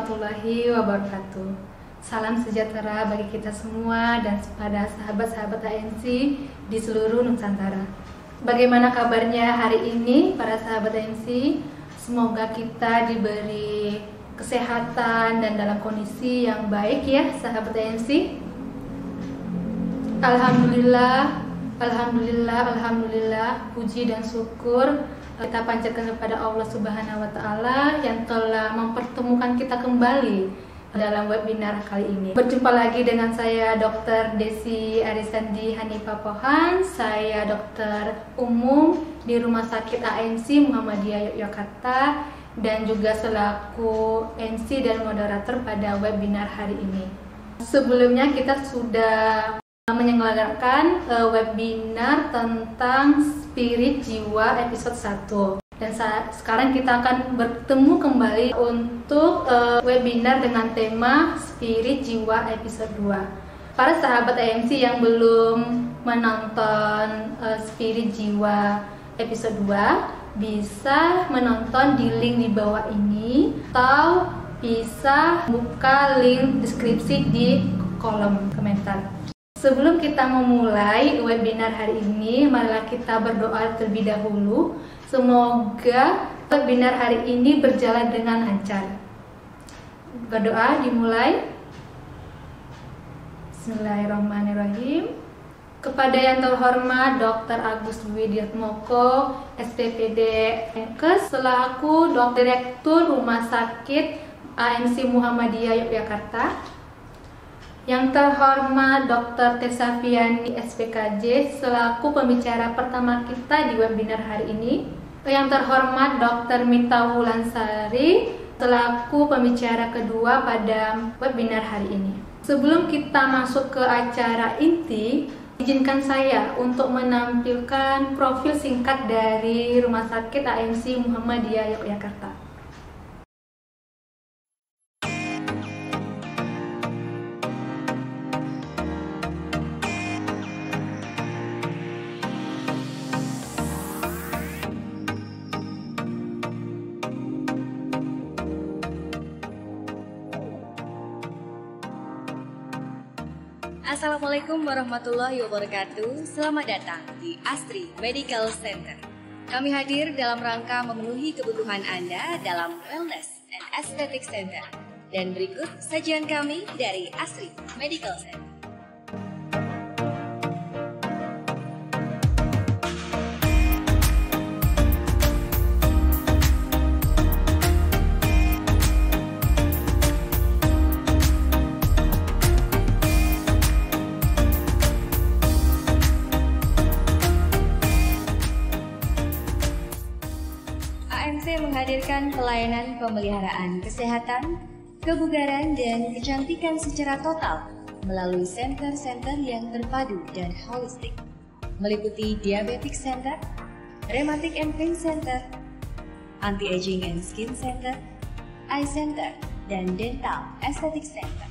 warahmatullahi wabarakatuh. Salam sejahtera bagi kita semua dan pada sahabat-sahabat ANC di seluruh Nusantara. Bagaimana kabarnya hari ini para sahabat ANC? Semoga kita diberi kesehatan dan dalam kondisi yang baik ya sahabat ANC. Alhamdulillah, puji dan syukur kita panjatkan kepada Allah Subhanahu wa Ta'ala yang telah mempertemukan kita kembali dalam webinar kali ini. Berjumpa lagi dengan saya Dr. Desi Arisandi Hanifah Pohan. Saya dokter umum di Rumah Sakit ANC Muhammadiyah Yogyakarta dan juga selaku MC dan moderator pada webinar hari ini. Sebelumnya kita sudah menyelenggarakan webinar tentang spirit jiwa episode 1 dan sekarang kita akan bertemu kembali untuk webinar dengan tema spirit jiwa episode 2. Para sahabat AMC yang belum menonton spirit jiwa episode 2 bisa menonton di link di bawah ini atau bisa buka link deskripsi di kolom komentar. Sebelum kita memulai webinar hari ini, marilah kita berdoa terlebih dahulu. Semoga webinar hari ini berjalan dengan lancar. Berdoa dimulai. Bismillahirrahmanirrahim. Kepada yang terhormat Dr. Agus Widiatmoko, SPPD Menkes, selaku Direktur Rumah Sakit ANC Muhammadiyah Yogyakarta. Yang terhormat Dr. Tesaviani SPKJ selaku pembicara pertama kita di webinar hari ini. Yang terhormat Dr. Mita Wulansari selaku pembicara kedua pada webinar hari ini. Sebelum kita masuk ke acara inti, izinkan saya untuk menampilkan profil singkat dari Rumah Sakit ANC Muhammadiyah Yogyakarta. Assalamualaikum warahmatullahi wabarakatuh. Selamat datang di Astri Medical Center. Kami hadir dalam rangka memenuhi kebutuhan Anda dalam Wellness and Aesthetic Center. Dan berikut sajian kami dari Astri Medical Center. Menghadirkan pelayanan pemeliharaan kesehatan, kebugaran, dan kecantikan secara total melalui center-center yang terpadu dan holistik, meliputi Diabetic Center, Rheumatic and Pain Center, Anti-Aging and Skin Center, Eye Center, dan Dental Aesthetic Center.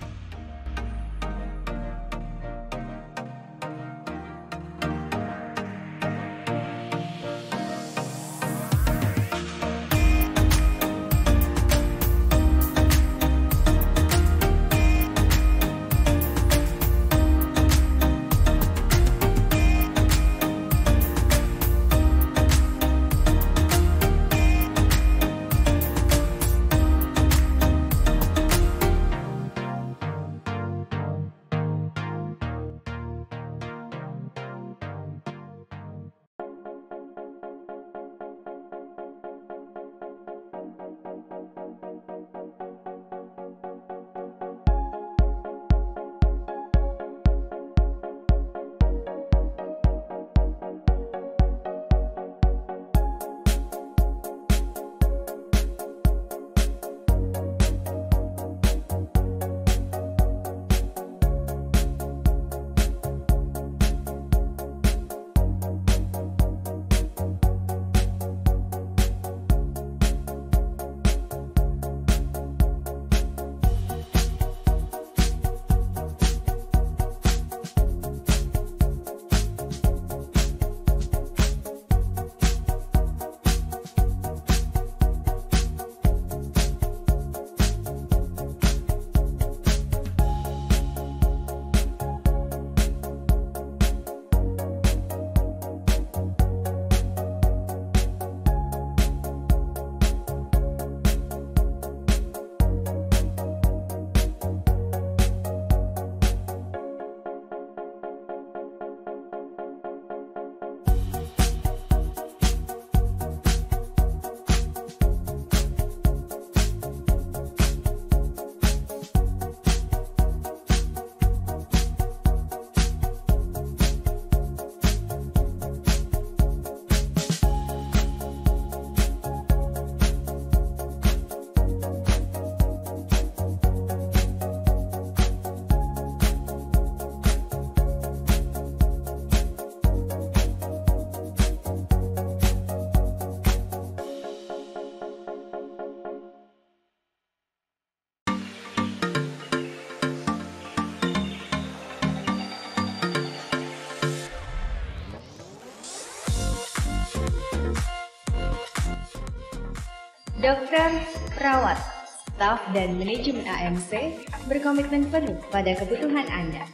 Dokter, perawat, staf, dan manajemen AMC berkomitmen penuh pada kebutuhan Anda.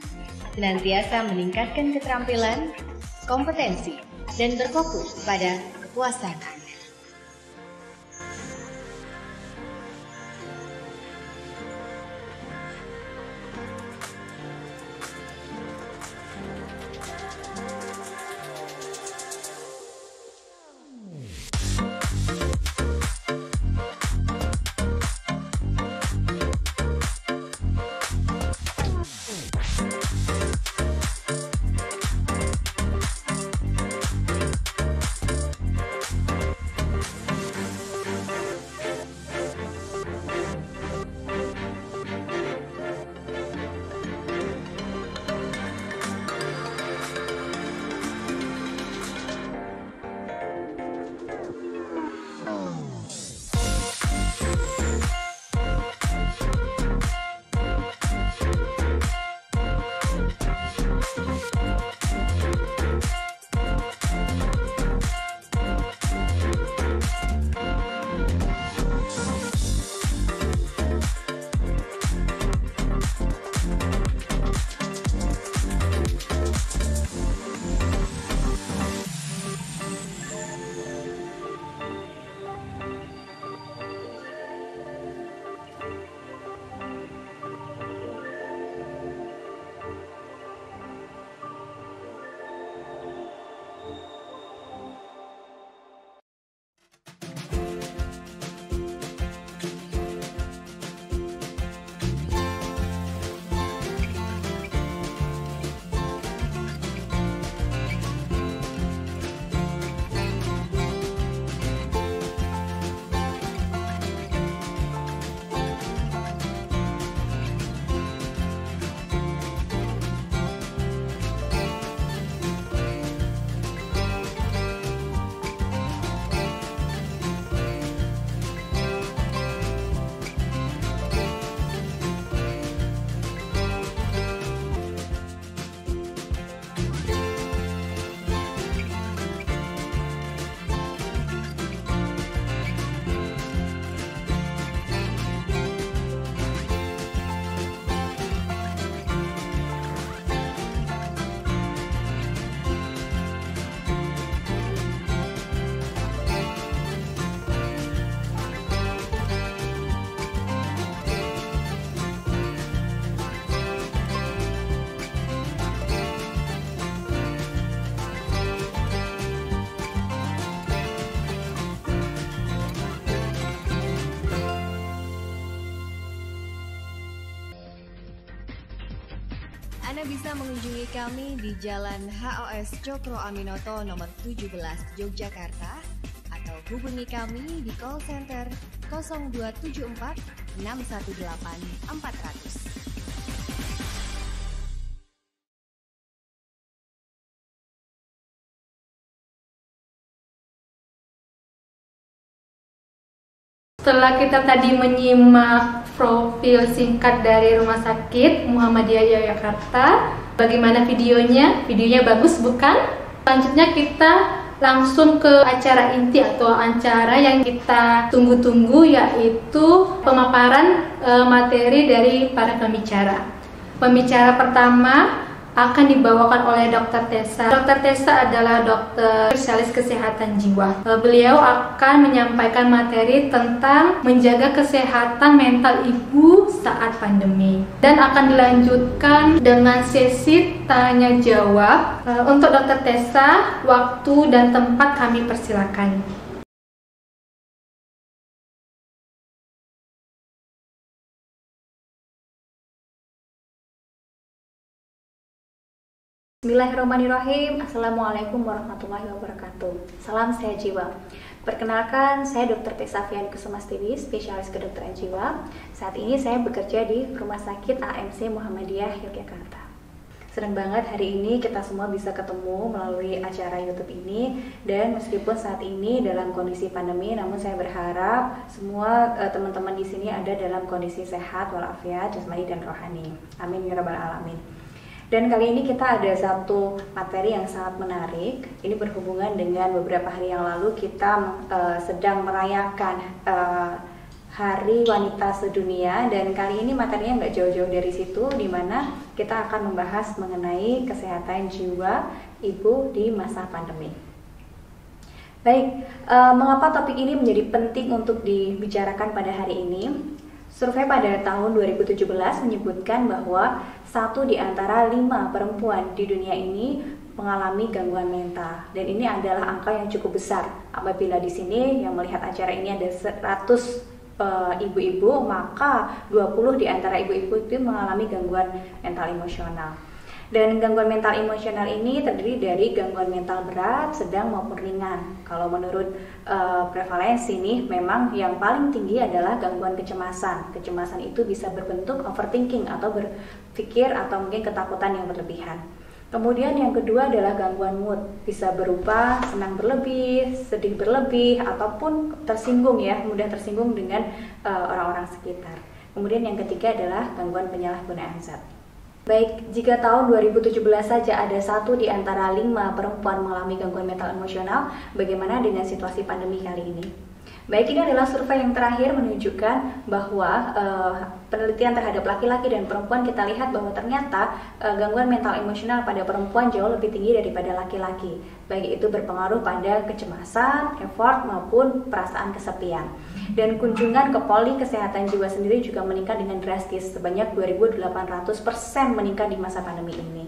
Senantiasa meningkatkan keterampilan, kompetensi, dan berfokus pada kepuasan Anda. Anda bisa mengunjungi kami di Jalan HOS Cokro Aminoto nomor 17 Yogyakarta atau hubungi kami di call center 0274 618 400. Setelah kita tadi menyimak profil singkat dari Rumah Sakit Muhammadiyah Yogyakarta, bagaimana videonya? Videonya bagus bukan? Selanjutnya kita langsung ke acara inti atau acara yang kita tunggu-tunggu, yaitu pemaparan materi dari para pembicara. Pembicara pertama akan dibawakan oleh Dr. Tessa. Dr. Tessa adalah dokter spesialis kesehatan jiwa. Beliau akan menyampaikan materi tentang menjaga kesehatan mental ibu saat pandemi, dan akan dilanjutkan dengan sesi tanya jawab. Untuk Dr. Tessa, waktu dan tempat kami persilakan. Bismillahirrahmanirrahim. Assalamualaikum warahmatullahi wabarakatuh. Salam sehat jiwa. Perkenalkan, saya Dr. Tessa Fiani Kusumastiwi, spesialis kedokteran jiwa. Saat ini saya bekerja di Rumah Sakit AMC Muhammadiyah Yogyakarta. Senang banget hari ini kita semua bisa ketemu melalui acara YouTube ini. Dan meskipun saat ini dalam kondisi pandemi, namun saya berharap semua teman-teman di sini ada dalam kondisi sehat walafiat jasmani dan rohani. Amin ya rabbal alamin. Dan kali ini kita ada satu materi yang sangat menarik. Ini berhubungan dengan beberapa hari yang lalu kita sedang merayakan Hari Wanita Sedunia, dan kali ini materinya nggak jauh-jauh dari situ, di mana kita akan membahas mengenai kesehatan jiwa ibu di masa pandemi. Baik, mengapa topik ini menjadi penting untuk dibicarakan pada hari ini? Survei pada tahun 2017 menyebutkan bahwa 1 di antara 5 perempuan di dunia ini mengalami gangguan mental, dan ini adalah angka yang cukup besar. Apabila di sini yang melihat acara ini ada 100 ibu-ibu, maka 20 di antara ibu-ibu itu mengalami gangguan mental emosional. Dan gangguan mental emosional ini terdiri dari gangguan mental berat, sedang maupun ringan. Kalau menurut prevalensi nih, memang yang paling tinggi adalah gangguan kecemasan. Kecemasan itu bisa berbentuk overthinking atau berpikir atau mungkin ketakutan yang berlebihan. Kemudian yang kedua adalah gangguan mood, bisa berupa senang berlebih, sedih berlebih, ataupun tersinggung ya, mudah tersinggung dengan orang-orang sekitar. Kemudian yang ketiga adalah gangguan penyalahgunaan zat. Baik, jika tahun 2017 saja ada 1 di antara 5 perempuan mengalami gangguan mental emosional, bagaimana dengan situasi pandemi kali ini? Baik, ini adalah survei yang terakhir menunjukkan bahwa penelitian terhadap laki-laki dan perempuan, kita lihat bahwa ternyata gangguan mental emosional pada perempuan jauh lebih tinggi daripada laki-laki. Baik itu berpengaruh pada kecemasan, effort maupun perasaan kesepian. Dan kunjungan ke poli kesehatan jiwa sendiri juga meningkat dengan drastis, sebanyak 2.800% meningkat di masa pandemi ini.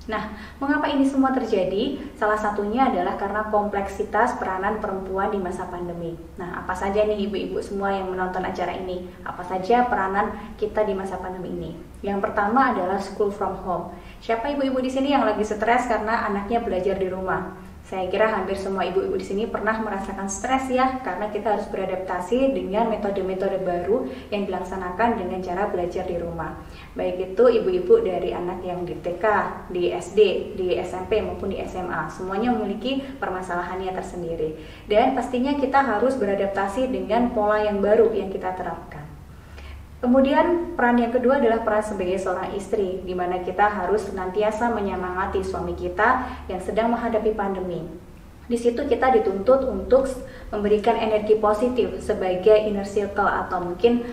Nah, mengapa ini semua terjadi? Salah satunya adalah karena kompleksitas peranan perempuan di masa pandemi. Nah, apa saja nih ibu-ibu semua yang menonton acara ini? Apa saja peranan kita di masa pandemi ini? Yang pertama adalah school from home. Siapa ibu-ibu di sini yang lagi stres karena anaknya belajar di rumah? Saya kira hampir semua ibu-ibu di sini pernah merasakan stres ya, karena kita harus beradaptasi dengan metode-metode baru yang dilaksanakan dengan cara belajar di rumah. Baik itu ibu-ibu dari anak yang di TK, di SD, di SMP maupun di SMA, semuanya memiliki permasalahannya tersendiri. Dan pastinya kita harus beradaptasi dengan pola yang baru yang kita terapkan. Kemudian peran yang kedua adalah peran sebagai seorang istri, di mana kita harus senantiasa menyemangati suami kita yang sedang menghadapi pandemi. Di situ kita dituntut untuk memberikan energi positif sebagai inner circle atau mungkin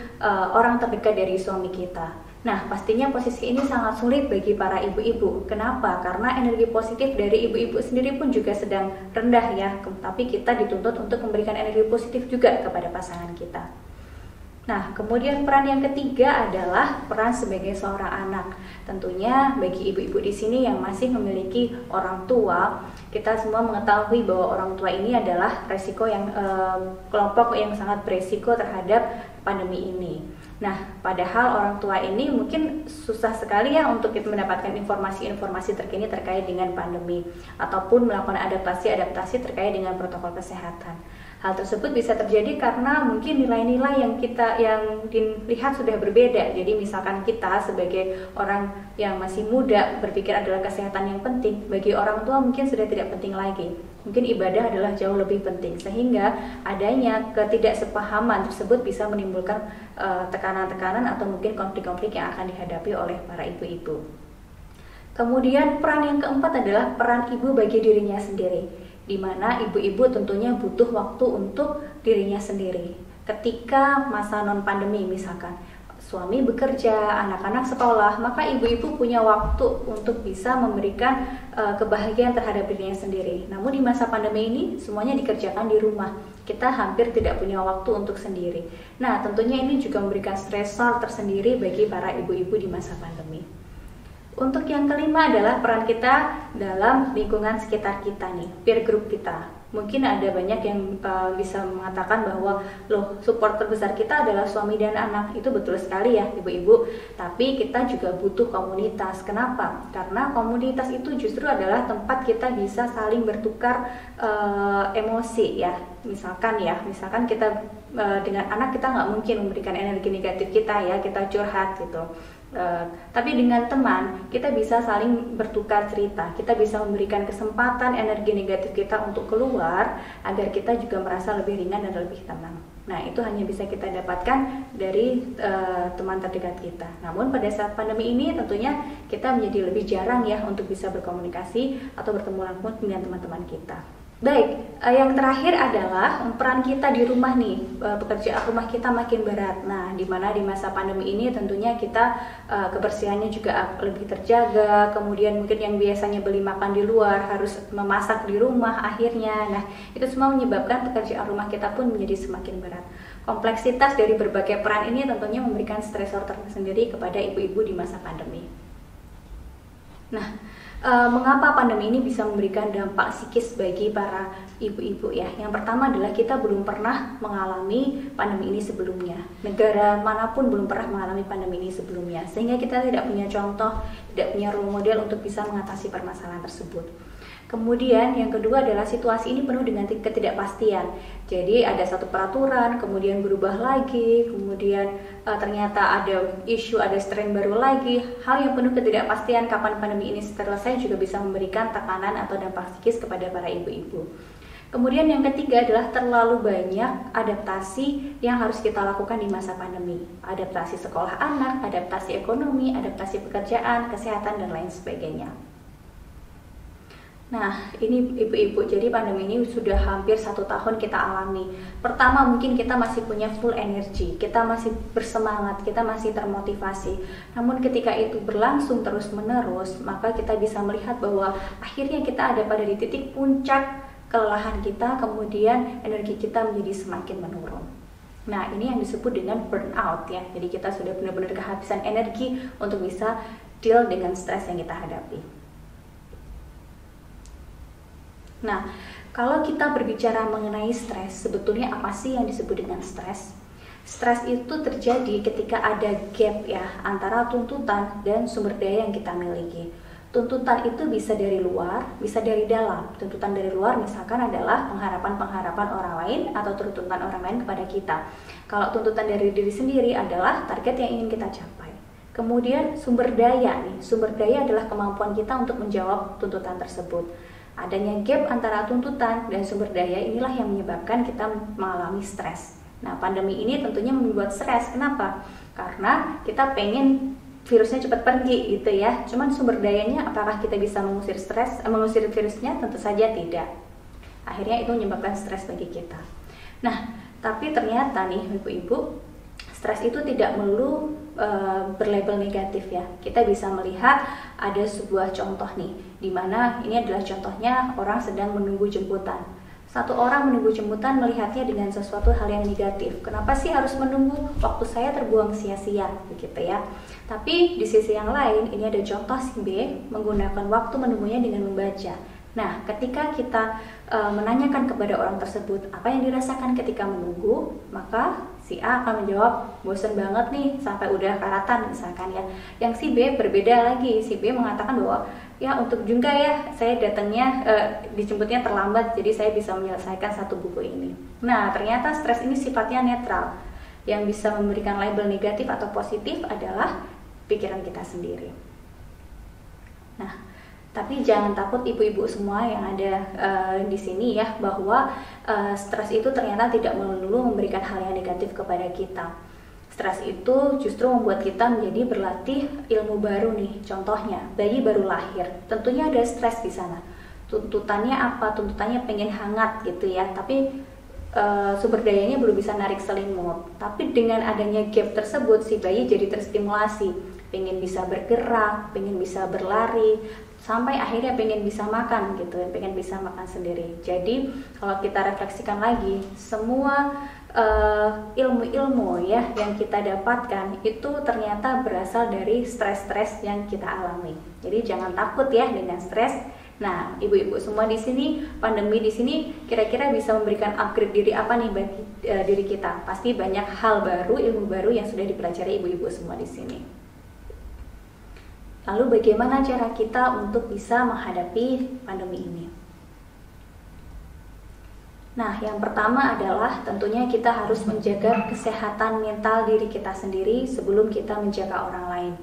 orang terdekat dari suami kita. Nah, pastinya posisi ini sangat sulit bagi para ibu-ibu. Kenapa? Karena energi positif dari ibu-ibu sendiri pun juga sedang rendah ya, tapi kita dituntut untuk memberikan energi positif juga kepada pasangan kita. Nah, kemudian peran yang ketiga adalah peran sebagai seorang anak. Tentunya bagi ibu-ibu di sini yang masih memiliki orang tua, kita semua mengetahui bahwa orang tua ini adalah kelompok yang sangat beresiko terhadap pandemi ini. Nah, padahal orang tua ini mungkin susah sekali ya untuk kita mendapatkan informasi-informasi terkini terkait dengan pandemi ataupun melakukan adaptasi-adaptasi terkait dengan protokol kesehatan. Hal tersebut bisa terjadi karena mungkin nilai-nilai yang dilihat sudah berbeda. Jadi misalkan kita sebagai orang yang masih muda berpikir adalah kesehatan yang penting, bagi orang tua mungkin sudah tidak penting lagi. Mungkin ibadah adalah jauh lebih penting, sehingga adanya ketidaksepahaman tersebut bisa menimbulkan tekanan-tekanan atau mungkin konflik-konflik yang akan dihadapi oleh para ibu-ibu. Kemudian peran yang keempat adalah peran ibu bagi dirinya sendiri, di mana ibu-ibu tentunya butuh waktu untuk dirinya sendiri. Ketika masa non-pandemi misalkan, suami bekerja, anak-anak sekolah, maka ibu-ibu punya waktu untuk bisa memberikan kebahagiaan terhadap dirinya sendiri. Namun di masa pandemi ini semuanya dikerjakan di rumah. Kita hampir tidak punya waktu untuk sendiri. Nah, tentunya ini juga memberikan stresor tersendiri bagi para ibu-ibu di masa pandemi. Untuk yang kelima adalah peran kita dalam lingkungan sekitar kita nih, peer group kita. Mungkin ada banyak yang bisa mengatakan bahwa support terbesar kita adalah suami dan anak. Itu betul sekali ya ibu-ibu, tapi kita juga butuh komunitas. Kenapa? Karena komunitas itu justru adalah tempat kita bisa saling bertukar emosi ya. Misalkan kita dengan anak kita nggak mungkin memberikan energi negatif kita ya, kita curhat gitu. Tapi dengan teman kita bisa saling bertukar cerita, kita bisa memberikan kesempatan energi negatif kita untuk keluar agar kita juga merasa lebih ringan dan lebih tenang. Nah, itu hanya bisa kita dapatkan dari teman terdekat kita. Namun pada saat pandemi ini tentunya kita menjadi lebih jarang ya untuk bisa berkomunikasi atau bertemu langsung dengan teman-teman kita. Baik, yang terakhir adalah peran kita di rumah nih, pekerjaan rumah kita makin berat. Nah, dimana di masa pandemi ini tentunya kita kebersihannya juga lebih terjaga. Kemudian mungkin yang biasanya beli makan di luar harus memasak di rumah akhirnya. Nah, itu semua menyebabkan pekerjaan rumah kita pun menjadi semakin berat. Kompleksitas dari berbagai peran ini tentunya memberikan stresor tersendiri kepada ibu-ibu di masa pandemi. Nah, mengapa pandemi ini bisa memberikan dampak psikis bagi para ibu-ibu ya? Yang pertama adalah kita belum pernah mengalami pandemi ini sebelumnya. Negara manapun belum pernah mengalami pandemi ini sebelumnya, sehingga kita tidak punya contoh, tidak punya role model untuk bisa mengatasi permasalahan tersebut. Kemudian yang kedua adalah situasi ini penuh dengan ketidakpastian. Jadi ada satu peraturan, kemudian berubah lagi, kemudian ternyata ada isu, ada strain baru lagi. Hal yang penuh ketidakpastian kapan pandemi ini selesai juga bisa memberikan tekanan atau dampak psikis kepada para ibu-ibu. Kemudian yang ketiga adalah terlalu banyak adaptasi yang harus kita lakukan di masa pandemi. Adaptasi sekolah anak, adaptasi ekonomi, adaptasi pekerjaan, kesehatan, dan lain sebagainya. Nah, ini ibu-ibu, jadi pandemi ini sudah hampir 1 tahun kita alami. Pertama mungkin kita masih punya full energi, kita masih bersemangat, kita masih termotivasi. Namun ketika itu berlangsung terus-menerus, maka kita bisa melihat bahwa akhirnya kita ada pada di titik puncak kelelahan kita, kemudian energi kita menjadi semakin menurun. Nah, ini yang disebut dengan burnout ya. Jadi kita sudah benar-benar kehabisan energi untuk bisa deal dengan stres yang kita hadapi. Nah, kalau kita berbicara mengenai stres, sebetulnya apa sih yang disebut dengan stres? Stres itu terjadi ketika ada gap ya antara tuntutan dan sumber daya yang kita miliki. Tuntutan itu bisa dari luar, bisa dari dalam. Tuntutan dari luar misalkan adalah pengharapan-pengharapan orang lain atau tuntutan orang lain kepada kita. Kalau tuntutan dari diri sendiri adalah target yang ingin kita capai. Kemudian sumber daya nih, sumber daya adalah kemampuan kita untuk menjawab tuntutan tersebut. Adanya gap antara tuntutan dan sumber daya inilah yang menyebabkan kita mengalami stres. Nah, pandemi ini tentunya membuat stres. Kenapa? Karena kita pengen virusnya cepat pergi gitu ya. Cuman sumber dayanya apakah kita bisa mengusir virusnya? Tentu saja tidak. Akhirnya itu menyebabkan stres bagi kita. Nah, tapi ternyata nih ibu-ibu, stres itu tidak melulu berlabel negatif ya. Kita bisa melihat ada sebuah contoh nih, di mana ini adalah contohnya orang sedang menunggu jemputan. Satu orang menunggu jemputan melihatnya dengan sesuatu hal yang negatif. Kenapa sih harus menunggu? Waktu saya terbuang sia-sia, begitu ya. Tapi di sisi yang lain, ini ada contoh si B menggunakan waktu menunggunya dengan membaca. Nah, ketika kita menanyakan kepada orang tersebut apa yang dirasakan ketika menunggu, maka si A akan menjawab, bosen banget nih sampai udah karatan misalkan ya. Yang si B berbeda lagi, si B mengatakan bahwa ya untuk juga ya saya datangnya dijemputnya terlambat, jadi saya bisa menyelesaikan satu buku ini. Nah, ternyata stres ini sifatnya netral. Yang bisa memberikan label negatif atau positif adalah pikiran kita sendiri. Nah, tapi jangan takut ibu-ibu semua yang ada di sini ya, bahwa stres itu ternyata tidak melulu memberikan hal yang negatif kepada kita. Stres itu justru membuat kita menjadi berlatih ilmu baru nih. Contohnya, bayi baru lahir, tentunya ada stres di sana. Tuntutannya apa? Tuntutannya pengen hangat gitu ya, tapi sumber dayanya belum bisa narik selimut. Tapi dengan adanya gap tersebut, si bayi jadi terstimulasi, pengen bisa bergerak, pengen bisa berlari, sampai akhirnya pengen bisa makan gitu, pengen bisa makan sendiri. Jadi kalau kita refleksikan lagi, semua ilmu-ilmu ya yang kita dapatkan itu ternyata berasal dari stres-stres yang kita alami. Jadi jangan takut ya dengan stres. Nah, ibu-ibu semua di sini, pandemi di sini kira-kira bisa memberikan upgrade diri apa nih bagi diri kita? Pasti banyak hal baru, ilmu baru yang sudah dipelajari ibu-ibu semua di sini. Lalu bagaimana cara kita untuk bisa menghadapi pandemi ini? Nah, yang pertama adalah tentunya kita harus menjaga kesehatan mental diri kita sendiri sebelum kita menjaga orang lain.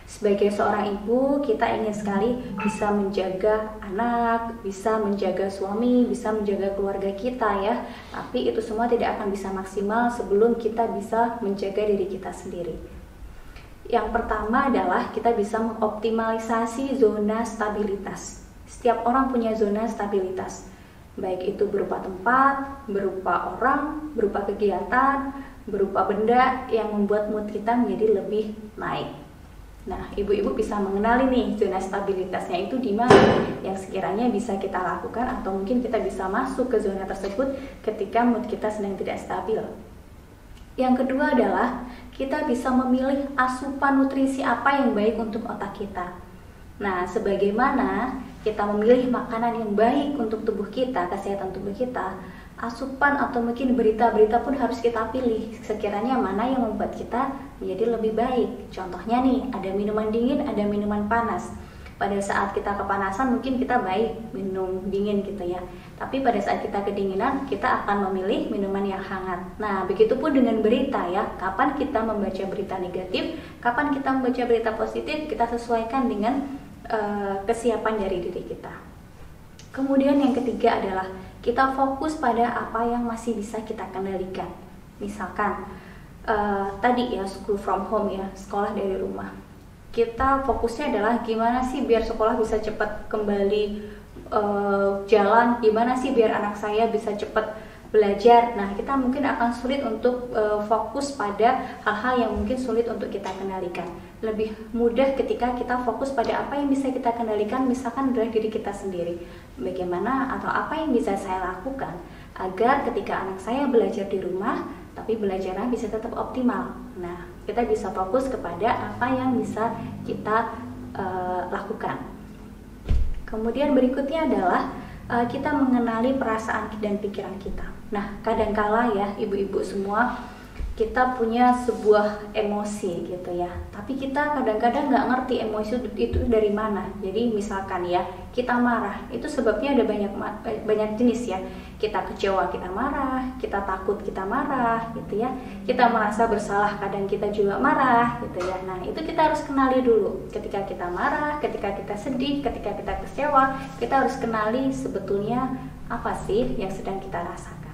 Sebagai seorang ibu, kita ingin sekali bisa menjaga anak, bisa menjaga suami, bisa menjaga keluarga kita ya. Tapi itu semua tidak akan bisa maksimal sebelum kita bisa menjaga diri kita sendiri. Yang pertama adalah kita bisa mengoptimalisasi zona stabilitas. Setiap orang punya zona stabilitas, baik itu berupa tempat, berupa orang, berupa kegiatan, berupa benda yang membuat mood kita menjadi lebih naik. Nah, ibu-ibu bisa mengenali nih zona stabilitasnya itu di mana yang sekiranya bisa kita lakukan, atau mungkin kita bisa masuk ke zona tersebut ketika mood kita sedang tidak stabil. Yang kedua adalah kita bisa memilih asupan nutrisi apa yang baik untuk otak kita. Nah, sebagaimana kita memilih makanan yang baik untuk tubuh kita, kesehatan tubuh kita, asupan atau mungkin berita-berita pun harus kita pilih sekiranya mana yang membuat kita menjadi lebih baik. Contohnya nih, ada minuman dingin, ada minuman panas. Pada saat kita kepanasan mungkin kita baik minum dingin gitu ya, tapi pada saat kita kedinginan kita akan memilih minuman yang hangat. Nah, begitupun dengan berita ya, kapan kita membaca berita negatif, kapan kita membaca berita positif, kita sesuaikan dengan kesiapan dari diri kita. Kemudian yang ketiga adalah kita fokus pada apa yang masih bisa kita kendalikan. Misalkan tadi ya, school from home ya, sekolah dari rumah. Kita fokusnya adalah gimana sih biar sekolah bisa cepat kembali jalan, gimana sih biar anak saya bisa cepat belajar. Nah, kita mungkin akan sulit untuk fokus pada hal-hal yang mungkin sulit untuk kita kendalikan. Lebih mudah ketika kita fokus pada apa yang bisa kita kendalikan, misalkan dari diri kita sendiri. Bagaimana atau apa yang bisa saya lakukan agar ketika anak saya belajar di rumah, tapi belajarnya bisa tetap optimal. Nah, kita bisa fokus kepada apa yang bisa kita lakukan. Kemudian berikutnya adalah kita mengenali perasaan dan pikiran kita. Nah, kadangkala ya ibu-ibu semua, kita punya sebuah emosi gitu ya, tapi kita kadang-kadang nggak ngerti emosi itu dari mana. Jadi misalkan ya, kita marah, itu sebabnya ada banyak jenis ya. Kita kecewa kita marah, kita takut kita marah gitu ya, kita merasa bersalah kadang kita juga marah gitu ya. Nah, itu kita harus kenali dulu. Ketika kita marah, ketika kita sedih, ketika kita kecewa, kita harus kenali sebetulnya apa sih yang sedang kita rasakan.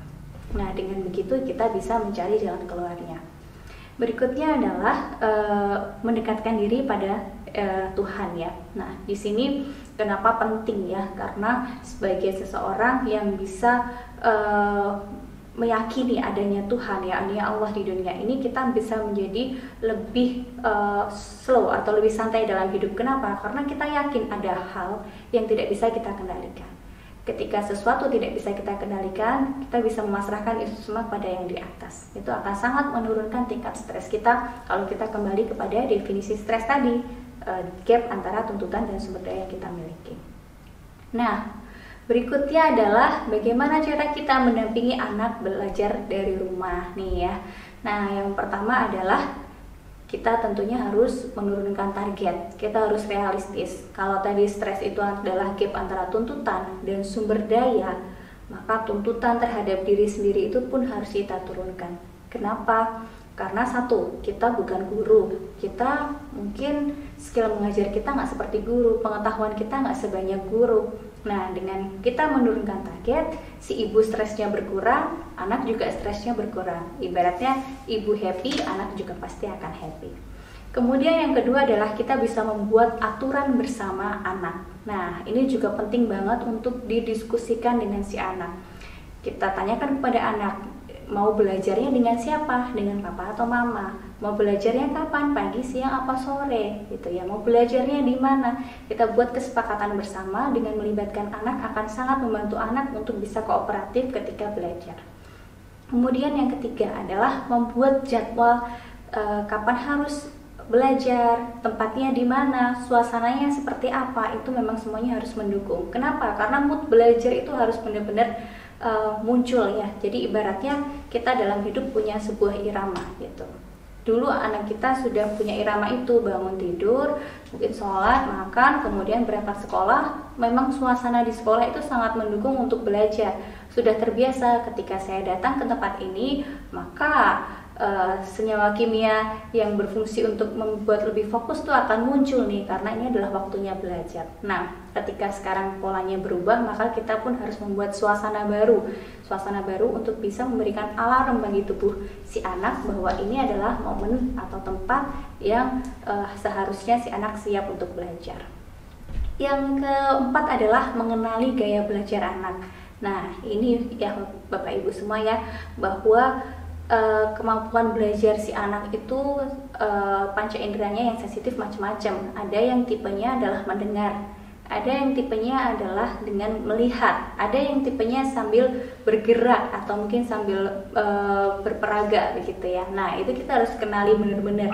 Nah, dengan begitu kita bisa mencari jalan keluarnya. Berikutnya adalah mendekatkan diri pada Tuhan ya. Nah, di sini kenapa penting ya? Karena sebagai seseorang yang bisa meyakini adanya Tuhan ya, adanya Allah di dunia ini, kita bisa menjadi lebih slow atau lebih santai dalam hidup. Kenapa? Karena kita yakin ada hal yang tidak bisa kita kendalikan. Ketika sesuatu tidak bisa kita kendalikan, kita bisa memasrahkan itu semua pada yang di atas. Itu akan sangat menurunkan tingkat stres kita kalau kita kembali kepada definisi stres tadi, gap antara tuntutan dan sumber daya yang kita miliki. Nah, berikutnya adalah bagaimana cara kita mendampingi anak belajar dari rumah nih ya. Nah, yang pertama adalah kita tentunya harus menurunkan target. Kita harus realistis. Kalau tadi stres itu adalah gap antara tuntutan dan sumber daya, maka tuntutan terhadap diri sendiri itu pun harus kita turunkan. Kenapa? Karena satu, kita bukan guru. Kita mungkin skill mengajar kita nggak seperti guru, pengetahuan kita nggak sebanyak guru. Nah, dengan kita menurunkan target, si ibu stresnya berkurang, anak juga stresnya berkurang. Ibaratnya ibu happy, anak juga pasti akan happy. Kemudian yang kedua adalah kita bisa membuat aturan bersama anak. Nah, ini juga penting banget untuk didiskusikan dengan si anak. Kita tanyakan kepada anak, mau belajarnya dengan siapa? Dengan papa atau mama? Mau belajarnya kapan? Pagi, siang, apa sore? Gitu ya. Mau belajarnya di mana? Kita buat kesepakatan bersama dengan melibatkan anak akan sangat membantu anak untuk bisa kooperatif ketika belajar. Kemudian yang ketiga adalah membuat jadwal kapan harus belajar, tempatnya di mana, suasananya seperti apa, itu memang semuanya harus mendukung. Kenapa? Karena mood belajar itu harus benar-benar muncul ya. Jadi ibaratnya kita dalam hidup punya sebuah irama gitu. Dulu anak kita sudah punya irama itu, bangun tidur, mungkin sholat, makan, kemudian berangkat sekolah. Memang suasana di sekolah itu sangat mendukung untuk belajar. Sudah terbiasa ketika saya datang ke tempat ini, maka senyawa kimia yang berfungsi untuk membuat lebih fokus tuh akan muncul nih, karena ini adalah waktunya belajar. Nah, ketika sekarang polanya berubah, maka kita pun harus membuat suasana baru untuk bisa memberikan alarm bagi tubuh si anak bahwa ini adalah momen atau tempat yang seharusnya si anak siap untuk belajar. Yang keempat adalah mengenali gaya belajar anak. Nah, ini ya Bapak Ibu semua ya, bahwa kemampuan belajar si anak itu panca inderanya yang sensitif macam-macam. Ada yang tipenya adalah mendengar, ada yang tipenya adalah dengan melihat, ada yang tipenya sambil bergerak atau mungkin sambil berperaga begitu ya. Nah, itu kita harus kenali benar-benar.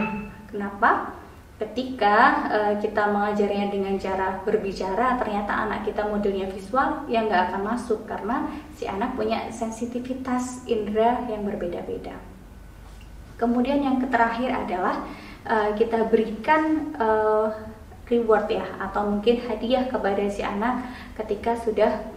Kenapa? Ketika kita mengajarnya dengan cara berbicara, ternyata anak kita modelnya visual, yang nggak akan masuk karena si anak punya sensitivitas indera yang berbeda-beda. Kemudian yang terakhir adalah kita berikan reward ya, atau mungkin hadiah kepada si anak ketika sudah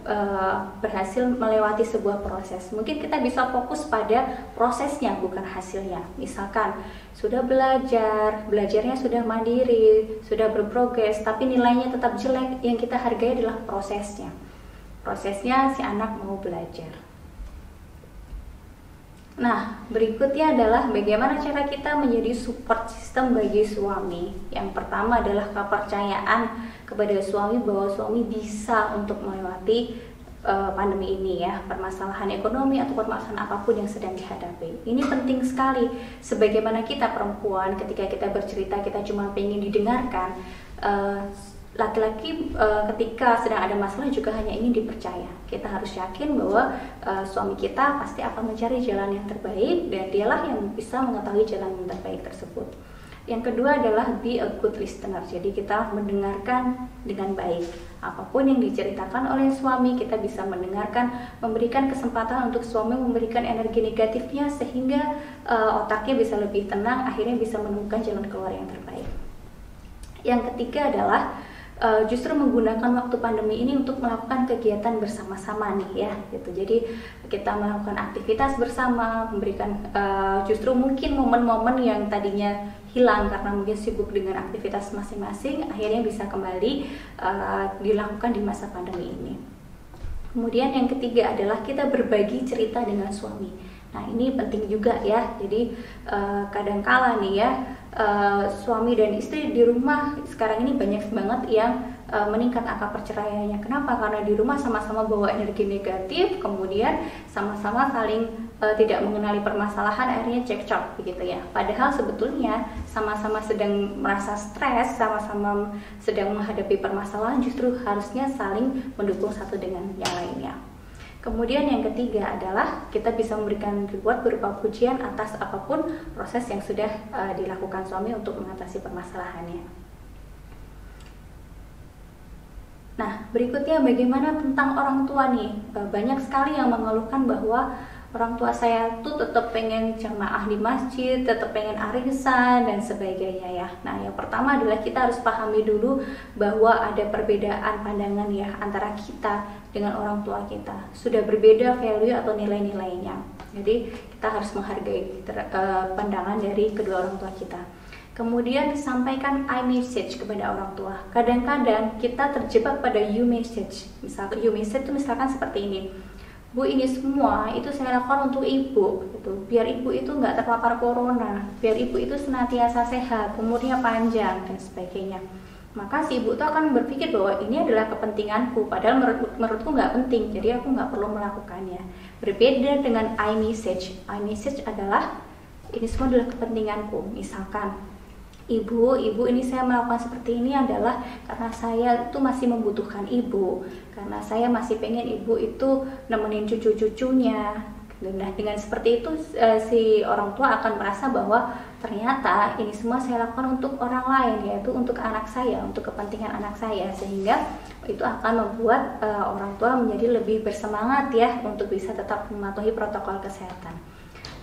berhasil melewati sebuah proses. Mungkin kita bisa fokus pada prosesnya bukan hasilnya. Misalkan sudah belajarnya sudah mandiri, sudah berprogres, tapi nilainya tetap jelek, yang kita hargai adalah prosesnya si anak mau belajar. Nah, berikutnya adalah bagaimana cara kita menjadi support system bagi suami. Yang pertama adalah kepercayaan kepada suami bahwa suami bisa untuk melewati pandemi ini ya, permasalahan ekonomi atau permasalahan apapun yang sedang dihadapi. Ini penting sekali. Sebagaimana kita perempuan, ketika kita bercerita kita cuma pengen didengarkan, laki-laki ketika sedang ada masalah juga hanya ingin dipercaya. Kita harus yakin bahwa suami kita pasti akan mencari jalan yang terbaik, dan dialah yang bisa mengetahui jalan yang terbaik tersebut. Yang kedua adalah be a good listener. Jadi kita mendengarkan dengan baik. Apapun yang diceritakan oleh suami, kita bisa mendengarkan, memberikan kesempatan untuk suami memberikan energi negatifnya sehingga otaknya bisa lebih tenang, akhirnya bisa menemukan jalan keluar yang terbaik. Yang ketiga adalah justru menggunakan waktu pandemi ini untuk melakukan kegiatan bersama-sama nih ya, gitu. Jadi kita melakukan aktivitas bersama, memberikan justru mungkin momen-momen yang tadinya hilang karena mungkin sibuk dengan aktivitas masing-masing, akhirnya bisa kembali dilakukan di masa pandemi ini. Kemudian yang ketiga adalah kita berbagi cerita dengan suami. Nah, ini penting juga ya. Jadi kadangkala nih ya, suami dan istri di rumah sekarang ini banyak banget yang meningkat angka perceraiannya. Kenapa? Karena di rumah sama-sama bawa energi negatif, kemudian sama-sama saling tidak mengenali permasalahan, akhirnya cekcok begitu ya. Padahal sebetulnya sama-sama sedang merasa stres, sama-sama sedang menghadapi permasalahan, justru harusnya saling mendukung satu dengan yang lainnya. Kemudian yang ketiga adalah kita bisa memberikan reward berupa pujian atas apapun proses yang sudah dilakukan suami untuk mengatasi permasalahannya. Nah, berikutnya bagaimana tentang orang tua nih? Banyak sekali yang mengeluhkan bahwa orang tua saya tuh tetap pengen jamaah di masjid, tetap pengen arisan dan sebagainya ya. Nah, yang pertama adalah kita harus pahami dulu bahwa ada perbedaan pandangan ya antara kita dengan orang tua kita. Sudah berbeda value atau nilai-nilainya. Jadi kita harus menghargai pandangan dari kedua orang tua kita. Kemudian sampaikan I message kepada orang tua. Kadang-kadang kita terjebak pada you message. Misalkan you message itu misalkan seperti ini. Bu, ini semua itu saya lakukan untuk ibu, gitu. Biar ibu itu nggak terpapar corona, biar ibu itu senantiasa sehat, umurnya panjang dan sebagainya. Maka si ibu itu akan berpikir bahwa ini adalah kepentinganku, padahal menurutku nggak penting, jadi aku nggak perlu melakukannya. Berbeda dengan I message adalah ini semua adalah kepentinganku. Misalkan Ibu ini saya melakukan seperti ini adalah karena saya itu masih membutuhkan ibu, karena saya masih pengen ibu itu nemenin cucu-cucunya. Nah, dengan seperti itu si orang tua akan merasa bahwa ternyata ini semua saya lakukan untuk orang lain, yaitu untuk anak saya, untuk kepentingan anak saya, sehingga itu akan membuat orang tua menjadi lebih bersemangat ya untuk bisa tetap mematuhi protokol kesehatan.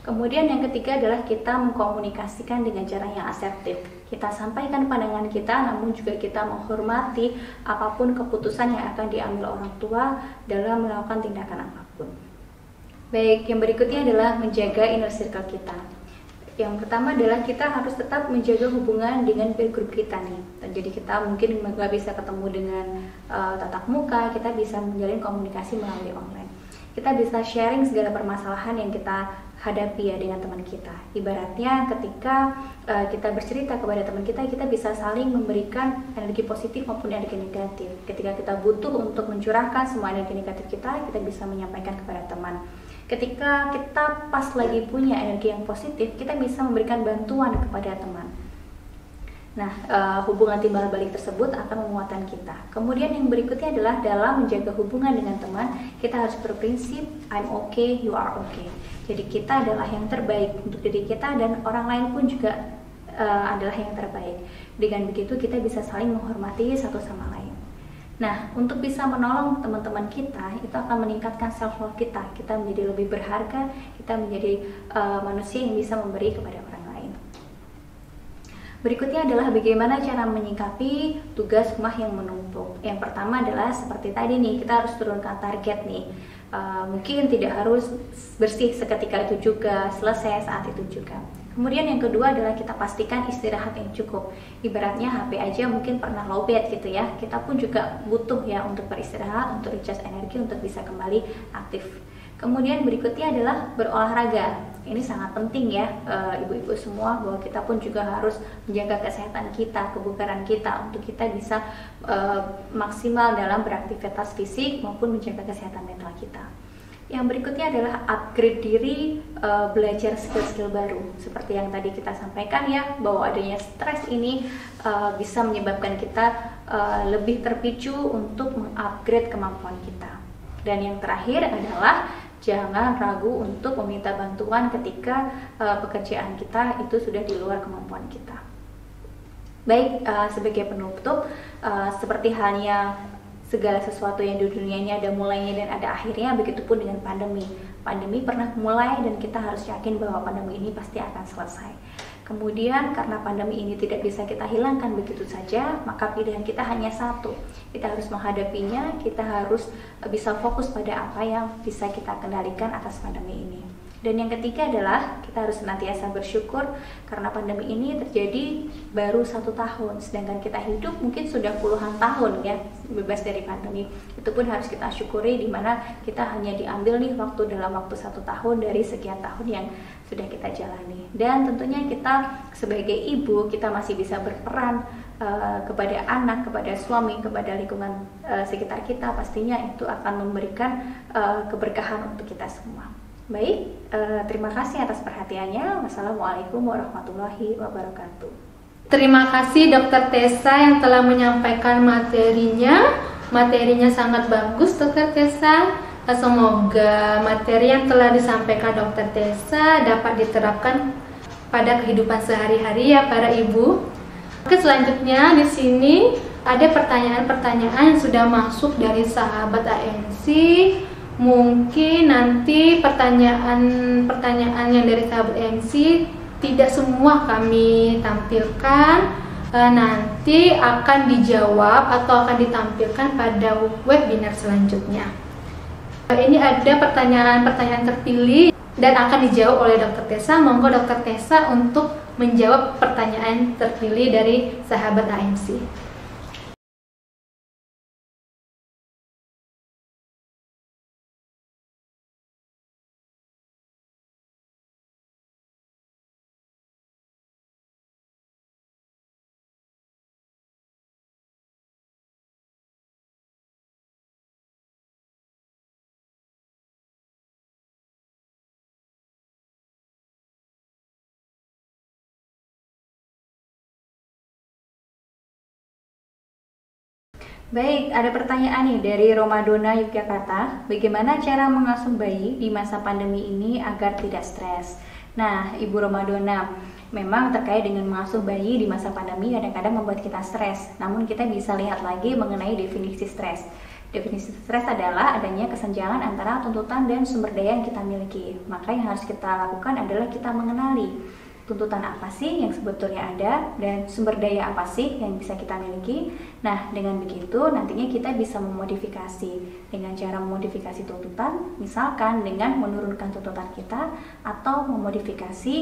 Kemudian yang ketiga adalah kita mengkomunikasikan dengan cara yang asertif. Kita sampaikan pandangan kita, namun juga kita menghormati apapun keputusan yang akan diambil orang tua dalam melakukan tindakan apapun. Baik, yang berikutnya adalah menjaga inner circle kita. Yang pertama adalah kita harus tetap menjaga hubungan dengan peer group kita nih. Jadi kita mungkin nggak bisa ketemu dengan tatap muka, kita bisa menjalin komunikasi melalui online. Kita bisa sharing segala permasalahan yang kita hadapi ya dengan teman kita. Ibaratnya ketika kita bercerita kepada teman kita, kita bisa saling memberikan energi positif maupun energi negatif. Ketika kita butuh untuk mencurahkan semua energi negatif kita bisa menyampaikan kepada teman. Ketika kita pas lagi punya energi yang positif, kita bisa memberikan bantuan kepada teman. Nah, hubungan timbal balik tersebut akan menguatkan kita. Kemudian yang berikutnya adalah dalam menjaga hubungan dengan teman, kita harus berprinsip I'm okay, you are okay. Jadi kita adalah yang terbaik untuk diri kita dan orang lain pun juga adalah yang terbaik. Dengan begitu kita bisa saling menghormati satu sama lain. Nah, untuk bisa menolong teman-teman kita, itu akan meningkatkan self-love kita. Kita menjadi lebih berharga, kita menjadi manusia yang bisa memberi kepada orang lain. Berikutnya adalah bagaimana cara menyikapi tugas rumah yang menumpuk. Yang pertama adalah seperti tadi nih, kita harus turunkan target nih. Mungkin tidak harus bersih seketika itu juga, selesai saat itu juga. Kemudian yang kedua adalah kita pastikan istirahat yang cukup. Ibaratnya HP aja mungkin pernah lowbat gitu ya. Kita pun juga butuh ya untuk beristirahat, untuk recharge energi, untuk bisa kembali aktif. Kemudian berikutnya adalah berolahraga. Ini sangat penting ya ibu-ibu semua, bahwa kita pun juga harus menjaga kesehatan kita, kebugaran kita, untuk kita bisa maksimal dalam beraktivitas fisik maupun menjaga kesehatan mental kita. Yang berikutnya adalah upgrade diri, belajar skill-skill baru. Seperti yang tadi kita sampaikan ya, bahwa adanya stres ini bisa menyebabkan kita lebih terpicu untuk mengupgrade kemampuan kita. Dan yang terakhir adalah jangan ragu untuk meminta bantuan ketika pekerjaan kita itu sudah di luar kemampuan kita. Baik, sebagai penutup, seperti halnya segala sesuatu yang di dunia ini ada mulainya dan ada akhirnya, begitupun dengan pandemi. Pandemi pernah mulai dan kita harus yakin bahwa pandemi ini pasti akan selesai. Kemudian karena pandemi ini tidak bisa kita hilangkan begitu saja, maka pilihan kita hanya satu. Kita harus menghadapinya, kita harus bisa fokus pada apa yang bisa kita kendalikan atas pandemi ini. Dan yang ketiga adalah kita harus senantiasa bersyukur karena pandemi ini terjadi baru 1 tahun, sedangkan kita hidup mungkin sudah puluhan tahun ya bebas dari pandemi. Itu pun harus kita syukuri, di mana kita hanya diambil nih waktu dalam waktu 1 tahun dari sekian tahun yang sudah kita jalani. Dan tentunya kita sebagai ibu, kita masih bisa berperan kepada anak, kepada suami, kepada lingkungan sekitar kita. Pastinya itu akan memberikan keberkahan untuk kita semua. Baik, terima kasih atas perhatiannya. Wassalamualaikum warahmatullahi wabarakatuh. Terima kasih Dr. Tessa yang telah menyampaikan materinya. Materinya sangat bagus Dr. Tessa. Semoga materi yang telah disampaikan Dr. Tessa dapat diterapkan pada kehidupan sehari-hari ya para ibu. Oke, selanjutnya di sini ada pertanyaan-pertanyaan yang sudah masuk dari sahabat ANC. Mungkin nanti pertanyaan yang dari sahabat ANC tidak semua kami tampilkan, nanti akan dijawab atau akan ditampilkan pada webinar selanjutnya. Ini ada pertanyaan-pertanyaan terpilih dan akan dijawab oleh Dr. Tessa. Monggo Dr. Tessa untuk menjawab pertanyaan terpilih dari sahabat ANC. Baik, ada pertanyaan nih dari Romadona Yogyakarta. Bagaimana cara mengasuh bayi di masa pandemi ini agar tidak stres? Nah, Ibu Romadona, memang terkait dengan mengasuh bayi di masa pandemi kadang-kadang membuat kita stres. Namun kita bisa lihat lagi mengenai definisi stres. Definisi stres adalah adanya kesenjangan antara tuntutan dan sumber daya yang kita miliki. Maka yang harus kita lakukan adalah kita mengenali tuntutan apa sih yang sebetulnya ada dan sumber daya apa sih yang bisa kita miliki. Nah, dengan begitu nantinya kita bisa memodifikasi dengan cara memodifikasi tuntutan, misalkan dengan menurunkan tuntutan kita atau memodifikasi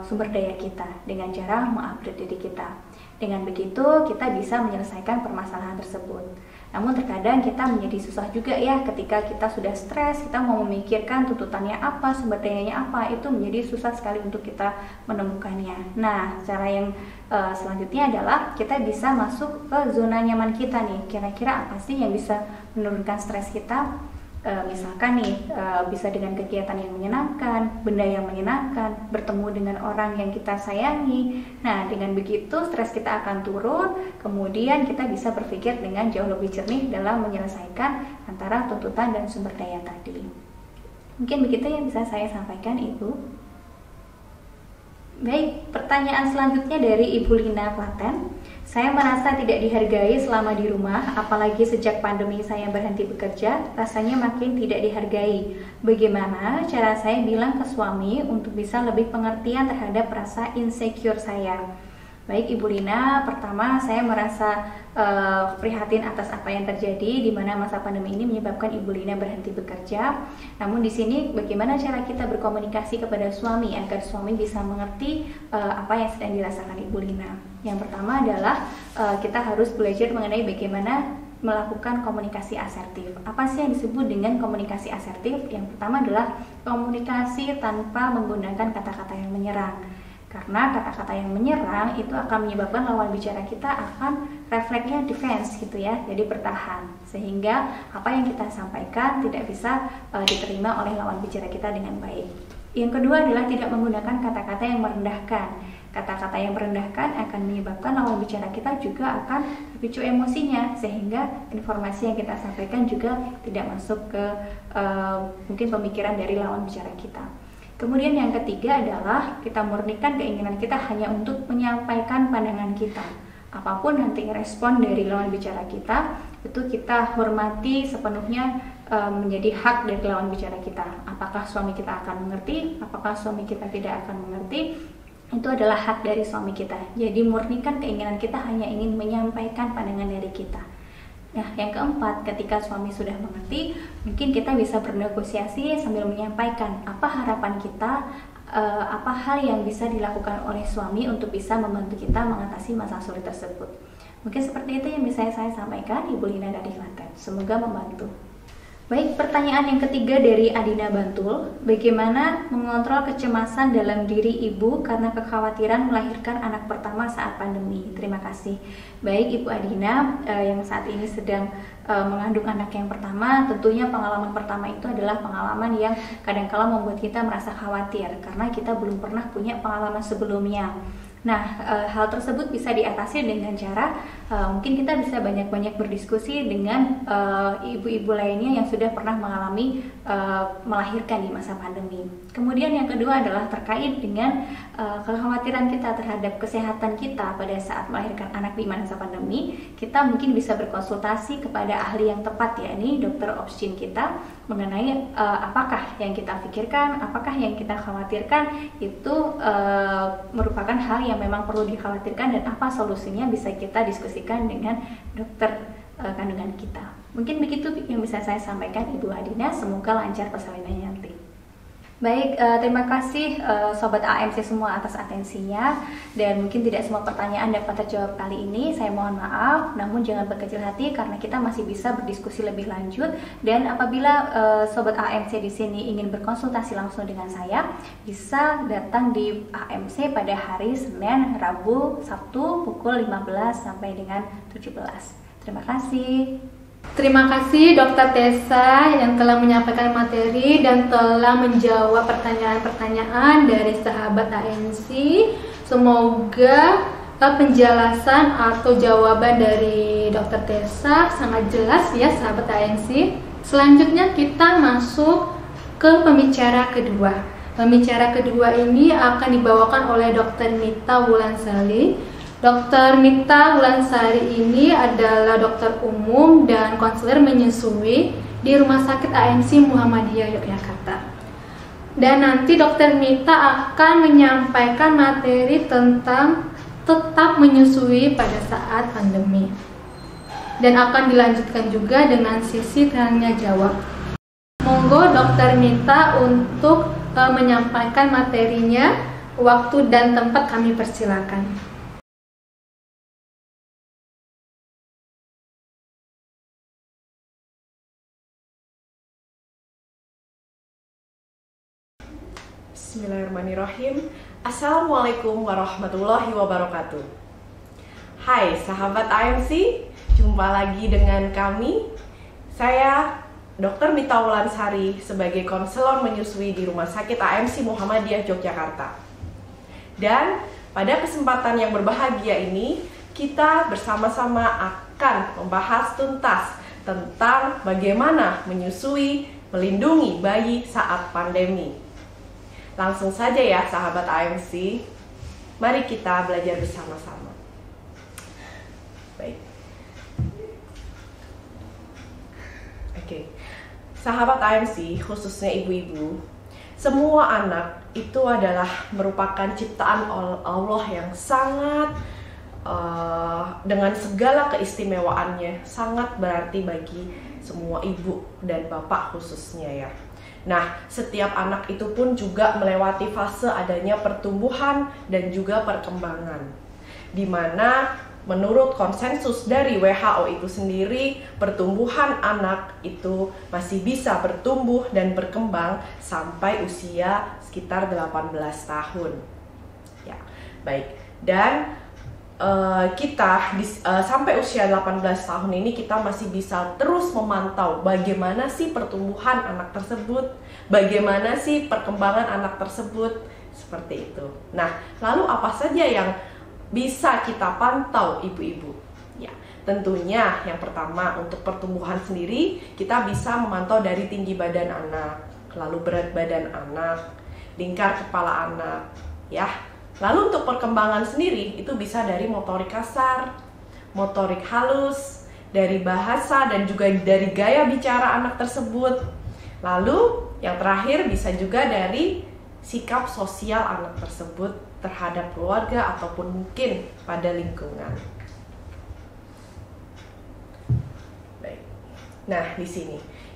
sumber daya kita dengan cara mengupgrade diri kita. Dengan begitu kita bisa menyelesaikan permasalahan tersebut. Namun terkadang kita menjadi susah juga ya ketika kita sudah stres, kita mau memikirkan tuntutannya apa, sumber dayanya apa, itu menjadi susah sekali untuk kita menemukannya. Nah, cara yang selanjutnya adalah kita bisa masuk ke zona nyaman kita nih. Kira-kira apa sih yang bisa menurunkan stres kita? Misalkan nih, bisa dengan kegiatan yang menyenangkan, benda yang menyenangkan, bertemu dengan orang yang kita sayangi. Nah, dengan begitu stres kita akan turun, kemudian kita bisa berpikir dengan jauh lebih jernih dalam menyelesaikan antara tuntutan dan sumber daya tadi. Mungkin begitu yang bisa saya sampaikan, Ibu. Baik, pertanyaan selanjutnya dari Ibu Lina Klaten. Saya merasa tidak dihargai selama di rumah, apalagi sejak pandemi saya berhenti bekerja, rasanya makin tidak dihargai. Bagaimana cara saya bilang ke suami untuk bisa lebih pengertian terhadap rasa insecure saya? Baik Ibu Lina, pertama saya merasa prihatin atas apa yang terjadi di mana masa pandemi ini menyebabkan Ibu Lina berhenti bekerja. Namun di sini bagaimana cara kita berkomunikasi kepada suami agar suami bisa mengerti apa yang sedang dirasakan Ibu Lina. Yang pertama adalah kita harus belajar mengenai bagaimana melakukan komunikasi asertif. Apa sih yang disebut dengan komunikasi asertif? Yang pertama adalah komunikasi tanpa menggunakan kata-kata yang menyerang. Karena kata-kata yang menyerang itu akan menyebabkan lawan bicara kita akan refleksnya defense gitu ya, jadi bertahan, sehingga apa yang kita sampaikan tidak bisa diterima oleh lawan bicara kita dengan baik. Yang kedua adalah tidak menggunakan kata-kata yang merendahkan. Kata-kata yang merendahkan akan menyebabkan lawan bicara kita juga akan dipicu emosinya, sehingga informasi yang kita sampaikan juga tidak masuk ke mungkin pemikiran dari lawan bicara kita. Kemudian yang ketiga adalah kita murnikan keinginan kita hanya untuk menyampaikan pandangan kita. Apapun nanti respon dari lawan bicara kita, itu kita hormati sepenuhnya, menjadi hak dari lawan bicara kita. Apakah suami kita akan mengerti, apakah suami kita tidak akan mengerti, itu adalah hak dari suami kita. Jadi murnikan keinginan kita hanya ingin menyampaikan pandangan dari kita. Nah, yang keempat, ketika suami sudah mengerti, mungkin kita bisa bernegosiasi sambil menyampaikan apa harapan kita, apa hal yang bisa dilakukan oleh suami untuk bisa membantu kita mengatasi masalah sulit tersebut. Mungkin seperti itu yang bisa saya sampaikan, Ibu Lina dari Klaten. Semoga membantu. Baik, pertanyaan yang ketiga dari Adina Bantul. Bagaimana mengontrol kecemasan dalam diri ibu karena kekhawatiran melahirkan anak pertama saat pandemi? Terima kasih. Baik Ibu Adina, yang saat ini sedang mengandung anak yang pertama, tentunya pengalaman pertama itu adalah pengalaman yang kadang-kala membuat kita merasa khawatir karena kita belum pernah punya pengalaman sebelumnya. Nah, hal tersebut bisa diatasi dengan cara mungkin kita bisa banyak-banyak berdiskusi dengan ibu-ibu lainnya yang sudah pernah mengalami melahirkan di masa pandemi. Kemudian yang kedua adalah terkait dengan kekhawatiran kita terhadap kesehatan kita pada saat melahirkan anak di masa pandemi. Kita mungkin bisa berkonsultasi kepada ahli yang tepat, yakni dokter obstetrik kita, mengenai apakah yang kita pikirkan, apakah yang kita khawatirkan itu merupakan hal yang memang perlu dikhawatirkan dan apa solusinya bisa kita diskusikan dengan dokter kandungan kita. Mungkin begitu yang bisa saya sampaikan Ibu Adina, semoga lancar persalinannya nanti. Baik, terima kasih Sobat AMC semua atas atensinya, dan mungkin tidak semua pertanyaan dapat terjawab kali ini. Saya mohon maaf, namun jangan berkecil hati karena kita masih bisa berdiskusi lebih lanjut. Dan apabila Sobat AMC di sini ingin berkonsultasi langsung dengan saya, bisa datang di AMC pada hari Senin, Rabu, Sabtu pukul 15 sampai dengan 17. Terima kasih. Terima kasih Dr. Tessa yang telah menyampaikan materi dan telah menjawab pertanyaan-pertanyaan dari sahabat ANC. Semoga penjelasan atau jawaban dari Dr. Tessa sangat jelas ya sahabat ANC. Selanjutnya kita masuk ke pembicara kedua. Pembicara kedua ini akan dibawakan oleh Dr. Mita Wulansari. Dr. Mita Wulansari ini adalah dokter umum dan konselor menyusui di Rumah Sakit AMC Muhammadiyah Yogyakarta. Dan nanti Dr. Mita akan menyampaikan materi tentang tetap menyusui pada saat pandemi. Dan akan dilanjutkan juga dengan sisi tanya jawab. Monggo Dr. Mita untuk menyampaikan materinya. Waktu dan tempat kami persilakan. Bismillahirrahmanirrahim. Assalamualaikum warahmatullahi wabarakatuh. Hai sahabat AMC, jumpa lagi dengan kami. Saya Dr. Mita Wulansari sebagai konselor menyusui di Rumah Sakit AMC Muhammadiyah Yogyakarta. Dan pada kesempatan yang berbahagia ini, kita bersama-sama akan membahas tuntas tentang bagaimana menyusui, melindungi bayi saat pandemi. Langsung saja ya sahabat AMC, mari kita belajar bersama-sama. Baik. Oke. Sahabat AMC, khususnya ibu-ibu, semua anak itu adalah merupakan ciptaan Allah yang sangat dengan segala keistimewaannya, sangat berarti bagi semua ibu dan bapak khususnya ya. Nah, setiap anak itu pun juga melewati fase adanya pertumbuhan dan juga perkembangan, di mana menurut konsensus dari WHO itu sendiri, pertumbuhan anak itu masih bisa bertumbuh dan berkembang sampai usia sekitar 18 tahun. Ya, baik. Dan kita sampai usia 18 tahun ini kita masih bisa terus memantau bagaimana sih pertumbuhan anak tersebut, bagaimana sih perkembangan anak tersebut, seperti itu. Nah, lalu apa saja yang bisa kita pantau ibu-ibu? Ya, tentunya yang pertama untuk pertumbuhan sendiri kita bisa memantau dari tinggi badan anak, lalu berat badan anak, lingkar kepala anak, ya. Lalu untuk perkembangan sendiri itu bisa dari motorik kasar, motorik halus, dari bahasa dan juga dari gaya bicara anak tersebut. Lalu yang terakhir bisa juga dari sikap sosial anak tersebut terhadap keluarga ataupun mungkin pada lingkungan. Baik. Nah, di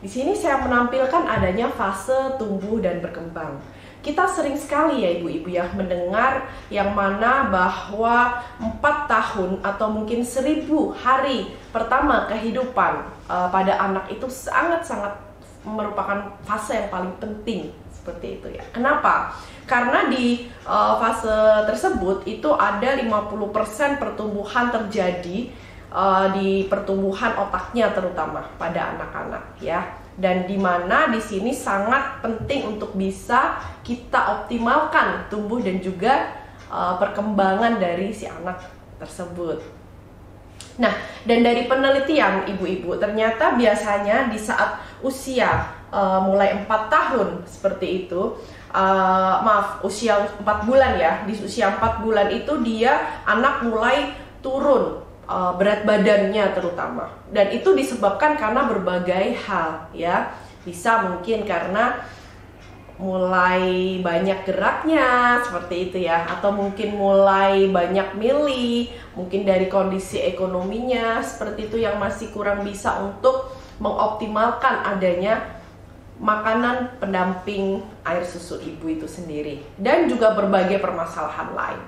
sini saya menampilkan adanya fase tumbuh dan berkembang. Kita sering sekali ya ibu-ibu ya mendengar yang mana bahwa 4 tahun atau mungkin 1000 hari pertama kehidupan pada anak itu sangat-sangat merupakan fase yang paling penting, seperti itu ya. Kenapa? Karena di fase tersebut itu ada 50% pertumbuhan terjadi di pertumbuhan otaknya terutama pada anak-anak ya. Dan di mana di sini sangat penting untuk bisa kita optimalkan tumbuh dan juga perkembangan dari si anak tersebut. Nah, dan dari penelitian ibu-ibu ternyata biasanya di saat usia mulai 4 tahun seperti itu, usia 4 bulan ya, di usia 4 bulan itu dia anak mulai turun berat badannya terutama, dan itu disebabkan karena berbagai hal ya. Bisa mungkin karena mulai banyak geraknya seperti itu ya, atau mungkin mulai banyak milih, mungkin dari kondisi ekonominya seperti itu yang masih kurang bisa untuk mengoptimalkan adanya makanan pendamping air susu ibu itu sendiri, dan juga berbagai permasalahan lain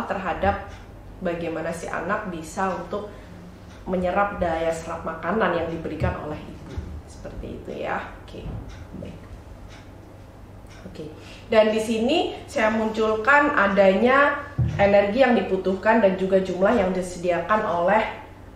terhadap bagaimana si anak bisa untuk menyerap daya serap makanan yang diberikan oleh ibu, seperti itu ya. Oke, baik. Oke. Dan di sini saya munculkan adanya energi yang dibutuhkan dan juga jumlah yang disediakan oleh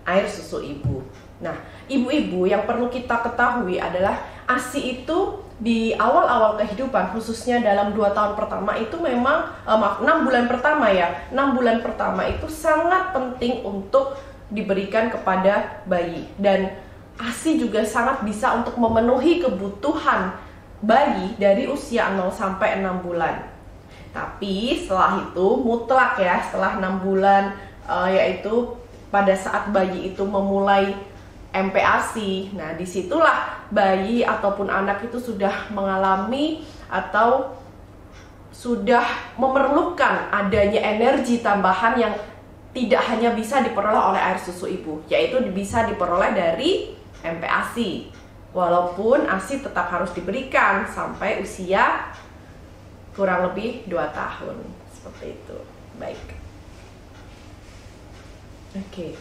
air susu ibu. Nah, ibu-ibu yang perlu kita ketahui adalah ASI itu di awal-awal kehidupan, khususnya dalam 2 tahun pertama itu memang 6 bulan pertama ya, 6 bulan pertama itu sangat penting untuk diberikan kepada bayi. Dan ASI juga sangat bisa untuk memenuhi kebutuhan bayi dari usia 0 sampai 6 bulan. Tapi setelah itu mutlak ya, setelah 6 bulan yaitu pada saat bayi itu memulai MPASI. Nah, disitulah bayi ataupun anak itu sudah mengalami atau sudah memerlukan adanya energi tambahan yang tidak hanya bisa diperoleh oleh air susu ibu, yaitu bisa diperoleh dari MPASI. Walaupun ASI tetap harus diberikan sampai usia kurang lebih 2 tahun seperti itu. Baik. Oke.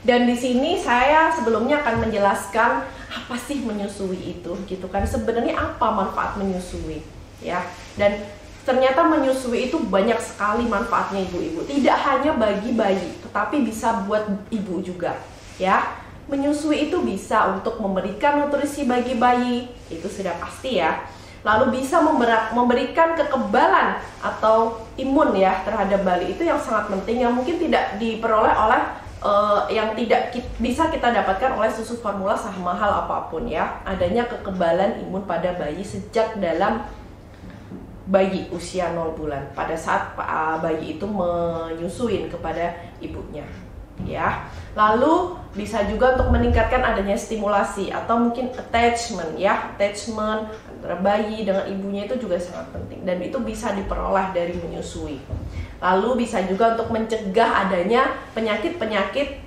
Dan di sini saya sebelumnya akan menjelaskan apa sih menyusui itu, gitu kan. Sebenarnya apa manfaat menyusui, ya. Dan ternyata menyusui itu banyak sekali manfaatnya ibu-ibu. Tidak hanya bagi bayi, tetapi bisa buat ibu juga, ya. Menyusui itu bisa untuk memberikan nutrisi bagi bayi, itu sudah pasti ya. Lalu bisa memberikan kekebalan atau imun ya terhadap bayi, itu yang sangat penting, yang mungkin tidak diperoleh oleh yang tidak bisa kita dapatkan oleh susu formula semahal apapun ya. Adanya kekebalan imun pada bayi sejak dalam bayi usia 0 bulan, pada saat bayi itu menyusuin kepada ibunya ya. Lalu bisa juga untuk meningkatkan adanya stimulasi atau mungkin attachment ya, attachment antara bayi dengan ibunya itu juga sangat penting, dan itu bisa diperoleh dari menyusui. Lalu bisa juga untuk mencegah adanya penyakit-penyakit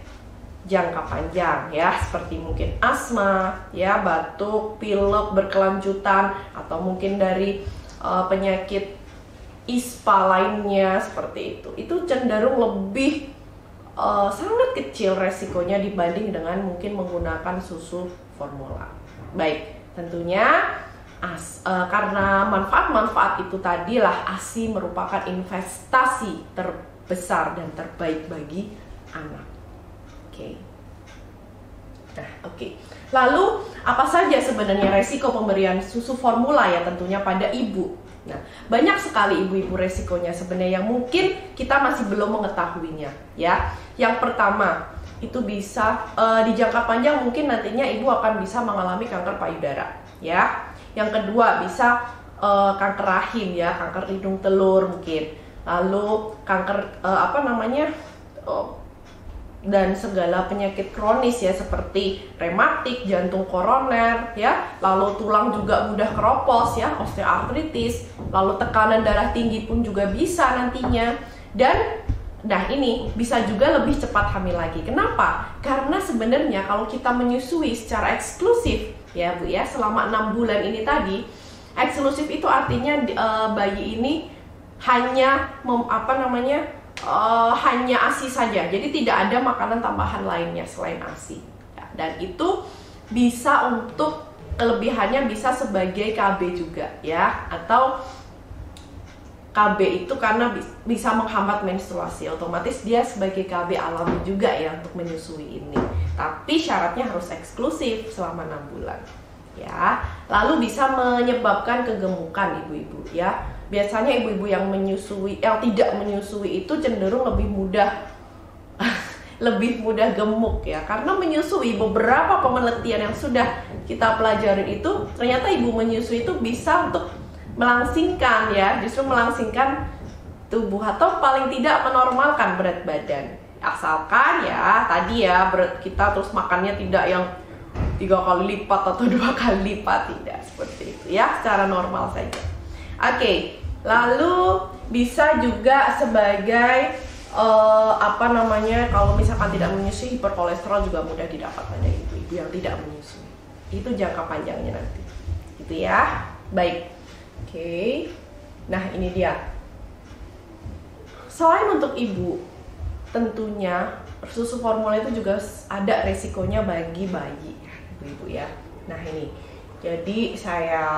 jangka panjang ya, seperti mungkin asma ya, batuk, pilek berkelanjutan, atau mungkin dari penyakit ISPA lainnya seperti itu. Itu cenderung lebih sangat kecil resikonya dibanding dengan mungkin menggunakan susu formula. Baik, tentunya karena manfaat-manfaat itu tadilah ASI merupakan investasi terbesar dan terbaik bagi anak. Oke. Nah, oke. Lalu apa saja sebenarnya resiko pemberian susu formula ya, tentunya pada ibu. Nah, banyak sekali ibu-ibu resikonya sebenarnya yang mungkin kita masih belum mengetahuinya ya. Yang pertama, itu bisa di jangka panjang mungkin nantinya ibu akan bisa mengalami kanker payudara ya. Yang kedua bisa kanker rahim ya, kanker hidung telur mungkin. Lalu kanker dan segala penyakit kronis ya, seperti rematik, jantung koroner ya. Lalu tulang juga mudah keropos ya, osteoartritis. Lalu tekanan darah tinggi pun juga bisa nantinya. Dan nah ini bisa juga lebih cepat hamil lagi. Kenapa? Karena sebenarnya kalau kita menyusui secara eksklusif ya Bu ya, selama 6 bulan ini tadi, eksklusif itu artinya bayi ini hanya hanya ASI saja. Jadi tidak ada makanan tambahan lainnya selain ASI ya. Dan itu bisa untuk kelebihannya bisa sebagai KB juga ya, atau KB itu karena bisa menghambat menstruasi, otomatis dia sebagai KB alami juga ya untuk menyusui ini. Tapi syaratnya harus eksklusif selama 6 bulan ya. Lalu bisa menyebabkan kegemukan ibu-ibu ya. Biasanya ibu-ibu yang tidak menyusui itu cenderung lebih mudah gemuk ya, karena menyusui. Beberapa penelitian yang sudah kita pelajarin itu ternyata ibu menyusui itu bisa untuk melangsingkan ya, justru melangsingkan tubuh atau paling tidak menormalkan berat badan, asalkan ya tadi ya berat kita terus makannya tidak yang 3 kali lipat atau 2 kali lipat, tidak seperti itu ya, secara normal saja. Oke, lalu bisa juga sebagai kalau misalkan tidak menyusui, hiperkolesterol juga mudah didapat pada ibu-ibu yang tidak menyusui. Itu jangka panjangnya nanti gitu ya. Baik. Oke, nah ini dia. Selain untuk ibu, tentunya susu formula itu juga ada resikonya bagi bayi, ibu-ibu ya. Nah ini, jadi saya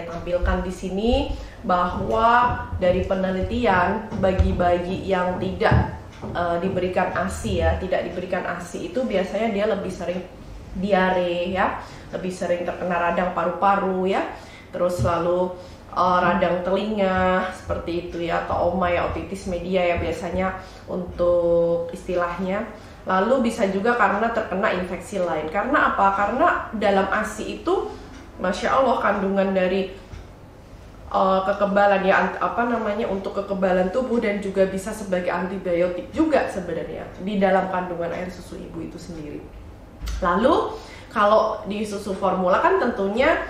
tampilkan di sini bahwa dari penelitian bagi bayi yang tidak diberikan ASI ya, tidak diberikan ASI itu biasanya dia lebih sering diare ya, lebih sering terkena radang paru-paru ya, terus lalu radang telinga seperti itu ya, atau oma ya, otitis media ya biasanya untuk istilahnya. Lalu bisa juga karena terkena infeksi lain. Karena apa? Karena dalam ASI itu Masya Allah kandungan dari kekebalan ya, untuk kekebalan tubuh, dan juga bisa sebagai antibiotik juga sebenarnya di dalam kandungan air susu ibu itu sendiri. Lalu kalau di susu formula kan tentunya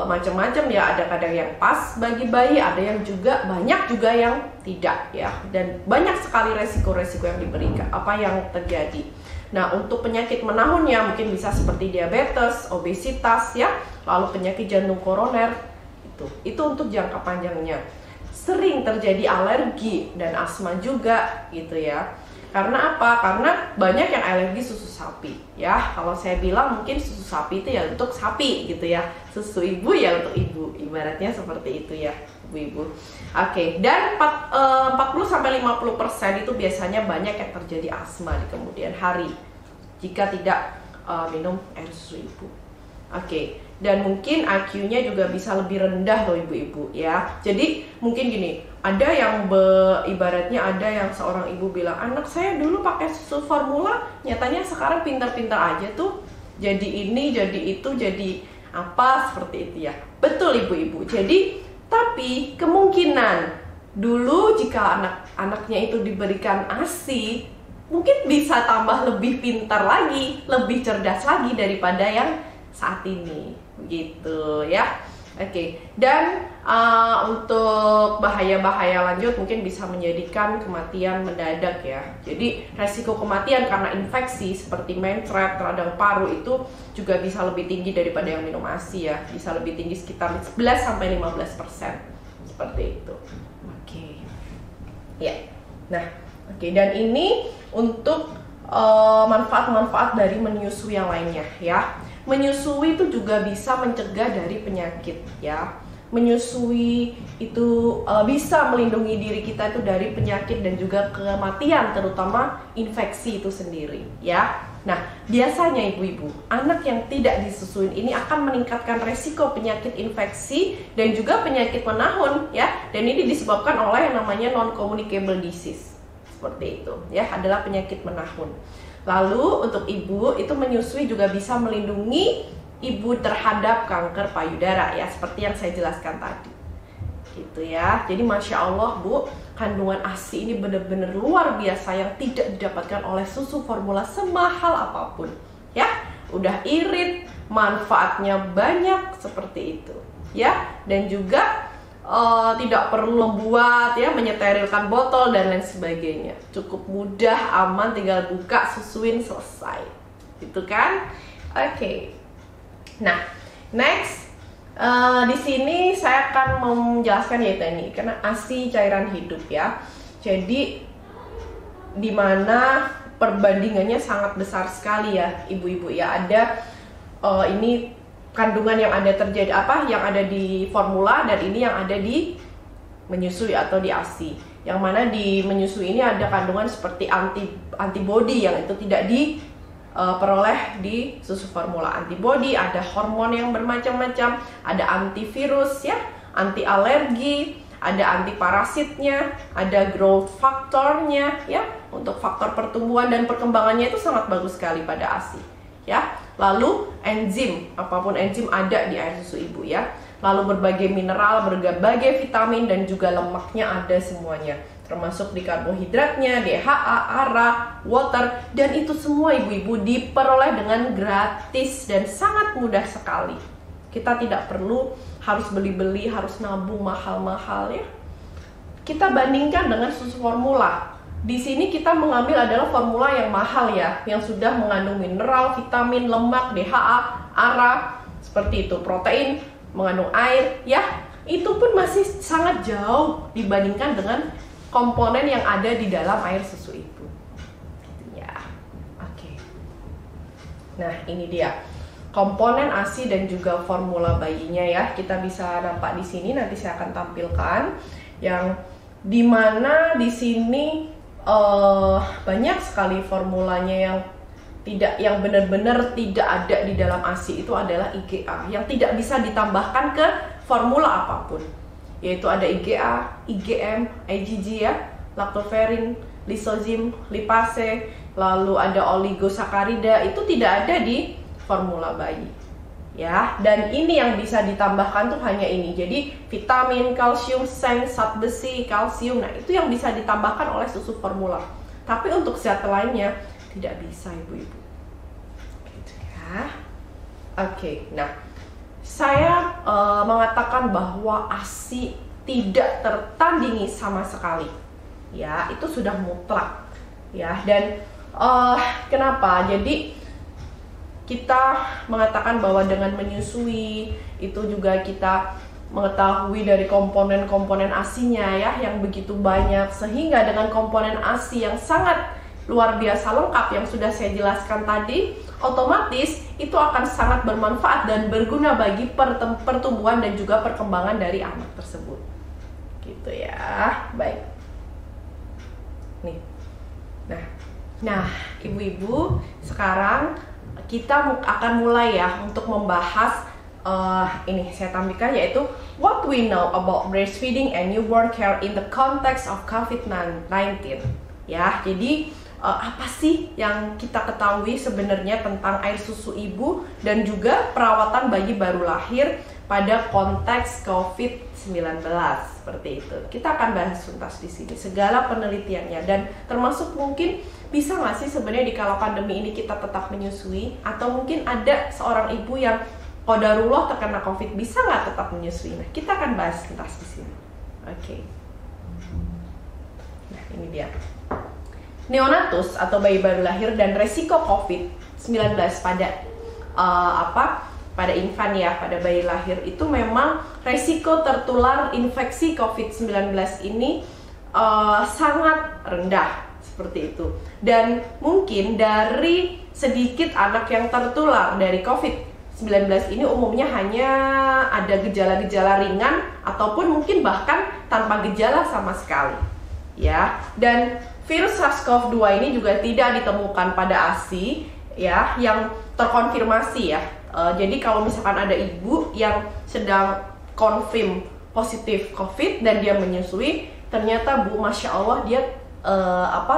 macam-macam ya, ada kadang yang pas bagi bayi, ada yang juga banyak juga yang tidak ya, dan banyak sekali resiko-resiko yang diberikan yang terjadi. Nah, untuk penyakit menahunnya mungkin bisa seperti diabetes, obesitas ya, lalu penyakit jantung koroner itu. Itu untuk jangka panjangnya. Sering terjadi alergi dan asma juga gitu ya. Karena apa? Karena banyak yang alergi susu sapi ya. Kalau saya bilang mungkin susu sapi itu ya untuk sapi gitu ya. Susu ibu ya untuk ibu. Ibaratnya seperti itu ya, ibu-ibu. Oke, dan 40-50% itu biasanya banyak yang terjadi asma di kemudian hari jika tidak minum air susu ibu. Oke, dan mungkin IQ-nya juga bisa lebih rendah loh ibu-ibu ya. Jadi mungkin gini, ada yang ibaratnya ada yang seorang ibu bilang, anak saya dulu pakai susu formula, nyatanya sekarang pintar-pintar aja tuh, jadi ini, jadi itu, jadi apa, seperti itu ya. Betul ibu-ibu. Jadi tapi kemungkinan dulu jika anak-anaknya itu diberikan ASI, mungkin bisa tambah lebih pintar lagi, lebih cerdas lagi daripada yang saat ini, begitu ya. Oke, dan untuk bahaya-bahaya lanjut mungkin bisa menjadikan kematian mendadak ya. Jadi resiko kematian karena infeksi seperti mencret, radang paru itu juga bisa lebih tinggi daripada yang minum ASI ya. Bisa lebih tinggi sekitar 11-15%, seperti itu. Oke, ya. Nah, oke, dan ini untuk manfaat-manfaat dari menyusui yang lainnya ya. Menyusui itu juga bisa mencegah dari penyakit ya. Menyusui itu bisa melindungi diri kita itu dari penyakit dan juga kematian, terutama infeksi itu sendiri ya. Nah, biasanya ibu-ibu, anak yang tidak disusuin ini akan meningkatkan resiko penyakit infeksi dan juga penyakit menahun ya. Dan ini disebabkan oleh yang namanya non-communicable disease. Seperti itu ya, adalah penyakit menahun. Lalu untuk ibu itu menyusui juga bisa melindungi ibu terhadap kanker payudara ya, seperti yang saya jelaskan tadi gitu ya. Jadi Masya Allah Bu, kandungan ASI ini benar-benar luar biasa yang tidak didapatkan oleh susu formula semahal apapun ya. Udah irit, manfaatnya banyak seperti itu ya. Dan juga tidak perlu membuat ya, menyeterilkan botol dan lain sebagainya. Cukup mudah, aman, tinggal buka, susuin, selesai. Gitu kan? Oke. Nah, next di sini saya akan menjelaskan yaitu ini karena ASI cairan hidup ya. Jadi dimana perbandingannya sangat besar sekali ya, ibu-ibu ya. Ada ini kandungan yang ada yang ada di formula dan ini yang ada di menyusui atau di ASI. Yang mana di menyusui ini ada kandungan seperti antibody yang itu tidak diperoleh di susu formula. Antibody, ada hormon yang bermacam-macam, ada antivirus ya, anti alergi, ada anti parasitnya, ada growth faktornya ya, untuk faktor pertumbuhan dan perkembangannya itu sangat bagus sekali pada ASI ya. Lalu enzim, apapun enzim ada di air susu ibu ya. Lalu berbagai mineral, berbagai vitamin dan juga lemaknya ada semuanya. Termasuk di karbohidratnya, DHA, ARA, water, dan itu semua ibu-ibu diperoleh dengan gratis dan sangat mudah sekali. Kita tidak perlu harus beli-beli, harus nabung mahal-mahal ya. Kita bandingkan dengan susu formula. Di sini kita mengambil adalah formula yang mahal ya, yang sudah mengandung mineral, vitamin, lemak, DHA, ARA, seperti itu, protein, mengandung air ya. Itu pun masih sangat jauh dibandingkan dengan komponen yang ada di dalam air susu ibu. Ya, oke. Nah, ini dia komponen ASI dan juga formula bayinya ya. Kita bisa nampak di sini, nanti saya akan tampilkan yang dimana di sini banyak sekali formulanya yang benar-benar tidak ada di dalam ASI. Itu adalah IGA yang tidak bisa ditambahkan ke formula apapun, yaitu ada IGA, IgM, IgG ya, lactoferrin, lisozim, lipase, lalu ada oligosakarida, itu tidak ada di formula bayi ya. Dan ini yang bisa ditambahkan tuh hanya ini. Jadi vitamin, kalsium, seng, zat besi, kalsium, nah itu yang bisa ditambahkan oleh susu formula. Tapi untuk zat lainnya tidak bisa ibu-ibu gitu ya. Oke, nah saya mengatakan bahwa ASI tidak tertandingi sama sekali ya, itu sudah mutlak ya. Dan kenapa? Jadi kita mengatakan bahwa dengan menyusui itu juga kita mengetahui dari komponen-komponen ASI-nya ya yang begitu banyak, sehingga dengan komponen ASI yang sangat luar biasa lengkap yang sudah saya jelaskan tadi, otomatis itu akan sangat bermanfaat dan berguna bagi pertumbuhan dan juga perkembangan dari anak tersebut. Gitu ya. Baik. Nih. Nah, ibu-ibu, sekarang kita akan mulai ya untuk membahas ini saya tampilkan, yaitu what we know about breastfeeding and newborn care in the context of COVID-19. Ya, jadi apa sih yang kita ketahui sebenarnya tentang air susu ibu dan juga perawatan bayi baru lahir pada konteks COVID-19 seperti itu. Kita akan bahas tuntas di sini segala penelitiannya, dan termasuk mungkin bisa nggak sih sebenarnya di kala pandemi ini kita tetap menyusui, atau mungkin ada seorang ibu yang qadarullah terkena COVID, bisa nggak tetap menyusui? Nah, kita akan bahas tuntas di sini. Oke. Nah, ini dia. Neonatus atau bayi baru lahir dan resiko COVID-19 pada infan ya, pada bayi lahir itu memang resiko tertular infeksi COVID-19 ini sangat rendah seperti itu. Dan mungkin dari sedikit anak yang tertular dari COVID-19 ini umumnya hanya ada gejala-gejala ringan ataupun mungkin bahkan tanpa gejala sama sekali. Ya, dan virus SARS-CoV-2 ini juga tidak ditemukan pada ASI ya yang terkonfirmasi ya. Jadi kalau misalkan ada ibu yang sedang confirm positif COVID dan dia menyusui, ternyata Bu, Masya Allah, dia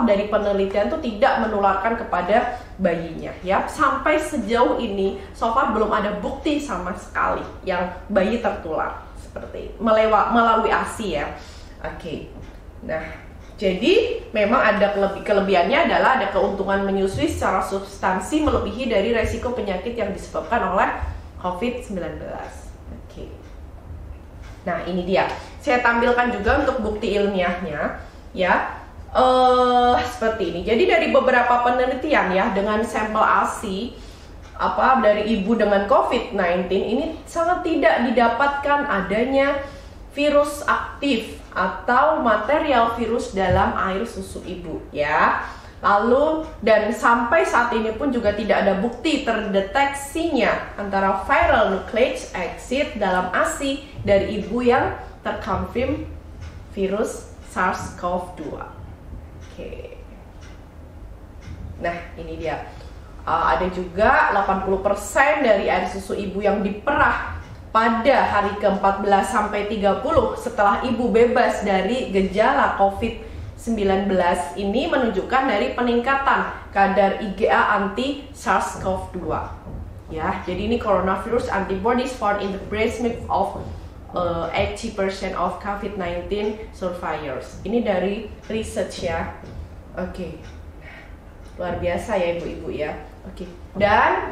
dari penelitian tuh tidak menularkan kepada bayinya ya. Sampai sejauh ini so far belum ada bukti sama sekali yang bayi tertular seperti itu melalui ASI ya. Oke. Nah, jadi memang ada kelebihannya adalah ada keuntungan menyusui secara substansi melebihi dari resiko penyakit yang disebabkan oleh COVID-19. Oke. Nah, ini dia. Saya tampilkan juga untuk bukti ilmiahnya ya. Seperti ini. Jadi dari beberapa penelitian ya dengan sampel ASI dari ibu dengan COVID-19 ini sangat tidak didapatkan adanya virus aktif atau material virus dalam air susu ibu ya. Lalu dan sampai saat ini pun juga tidak ada bukti terdeteksinya antara viral nucleic acid dalam ASI dari ibu yang terkonfirm virus SARS-CoV-2. Oke. Nah, ini dia. Ada juga 80% dari air susu ibu yang diperah pada hari ke-14 sampai 30 setelah ibu bebas dari gejala COVID-19 ini menunjukkan dari peningkatan kadar IgA anti SARS-CoV-2. Ya, jadi ini coronavirus antibodies found in the breast milk of 80% of COVID-19 survivors. Ini dari research ya. Oke. Luar biasa ya ibu-ibu ya. Oke. Dan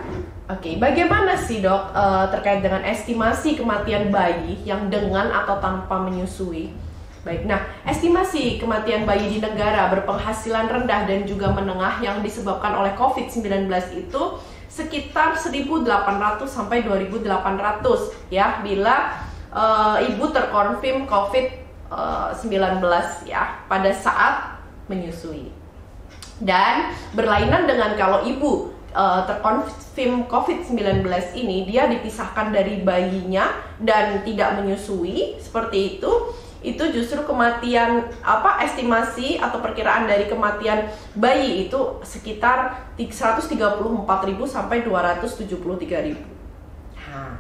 bagaimana sih dok terkait dengan estimasi kematian bayi yang dengan atau tanpa menyusui? Baik, nah estimasi kematian bayi di negara berpenghasilan rendah dan juga menengah yang disebabkan oleh COVID-19 itu sekitar 1.800 sampai 2.800 ya bila ibu terkonfirm COVID-19 ya pada saat menyusui. Dan berlainan dengan kalau ibu terkonfirm COVID-19 ini, dia dipisahkan dari bayinya dan tidak menyusui seperti itu justru kematian estimasi atau perkiraan dari kematian bayi itu sekitar 134.000 sampai 273.000. Nah,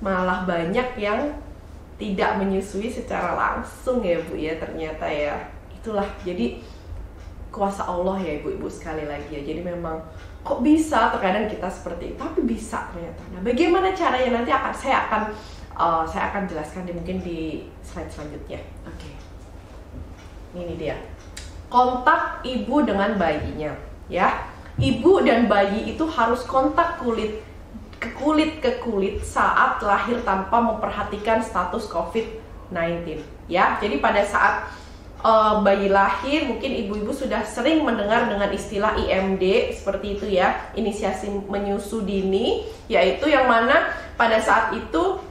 malah banyak yang tidak menyusui secara langsung ya Bu ya, ternyata ya. Itulah jadi kuasa Allah ya ibu-ibu, sekali lagi ya. Jadi memang kok bisa terkadang kita seperti itu, tapi bisa ternyata. Nah, bagaimana caranya nanti saya akan jelaskan mungkin di slide selanjutnya. Oke. Ini dia. Kontak ibu dengan bayinya, ya. Ibu dan bayi itu harus kontak kulit ke kulit saat lahir tanpa memperhatikan status COVID-19, ya. Jadi pada saat bayi lahir, mungkin ibu-ibu sudah sering mendengar dengan istilah IMD seperti itu ya, inisiasi menyusu dini, yaitu yang mana pada saat itu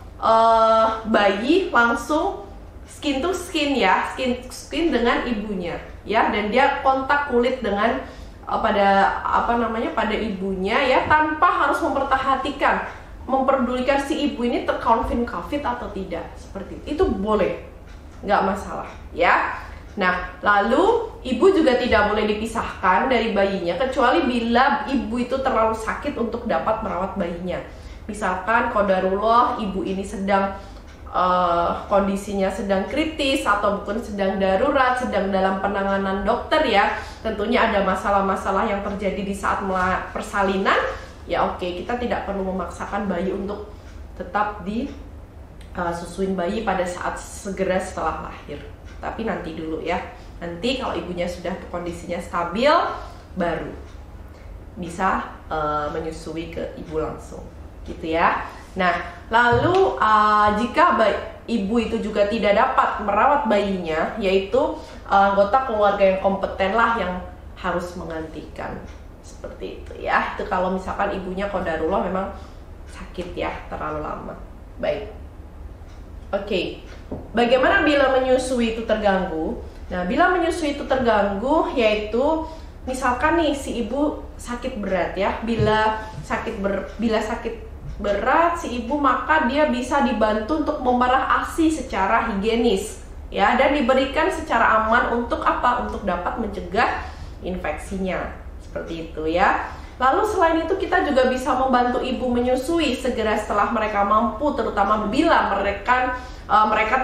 bayi langsung skin to skin ya, skin dengan ibunya ya, dan dia kontak kulit dengan pada ibunya ya, tanpa harus memperdulikan si ibu ini terkonfirm COVID atau tidak, seperti itu boleh, nggak masalah ya. Nah, lalu ibu juga tidak boleh dipisahkan dari bayinya kecuali bila ibu itu terlalu sakit untuk dapat merawat bayinya. Misalkan qadarullah ibu ini sedang kondisinya sedang kritis atau bukan sedang darurat, sedang dalam penanganan dokter ya. Tentunya ada masalah-masalah yang terjadi di saat persalinan. Ya oke, kita tidak perlu memaksakan bayi untuk tetap disusuin bayi pada saat segera setelah lahir. Tapi nanti dulu ya. Nanti kalau ibunya sudah kondisinya stabil, baru bisa menyusui ke ibu langsung, gitu ya. Nah, lalu jika ibu itu juga tidak dapat merawat bayinya, yaitu anggota keluarga yang kompeten lah yang harus menggantikan, seperti itu ya. Itu kalau misalkan ibunya qadarullah memang sakit ya, terlalu lama. Baik. Oke. Bagaimana bila menyusui itu terganggu? Nah, bila menyusui itu terganggu, yaitu misalkan nih si ibu sakit berat ya. Bila sakit berat si ibu, maka dia bisa dibantu untuk memerah ASI secara higienis ya, dan diberikan secara aman untuk apa? Untuk dapat mencegah infeksinya, seperti itu ya. Lalu selain itu kita juga bisa membantu ibu menyusui segera setelah mereka mampu, terutama bila mereka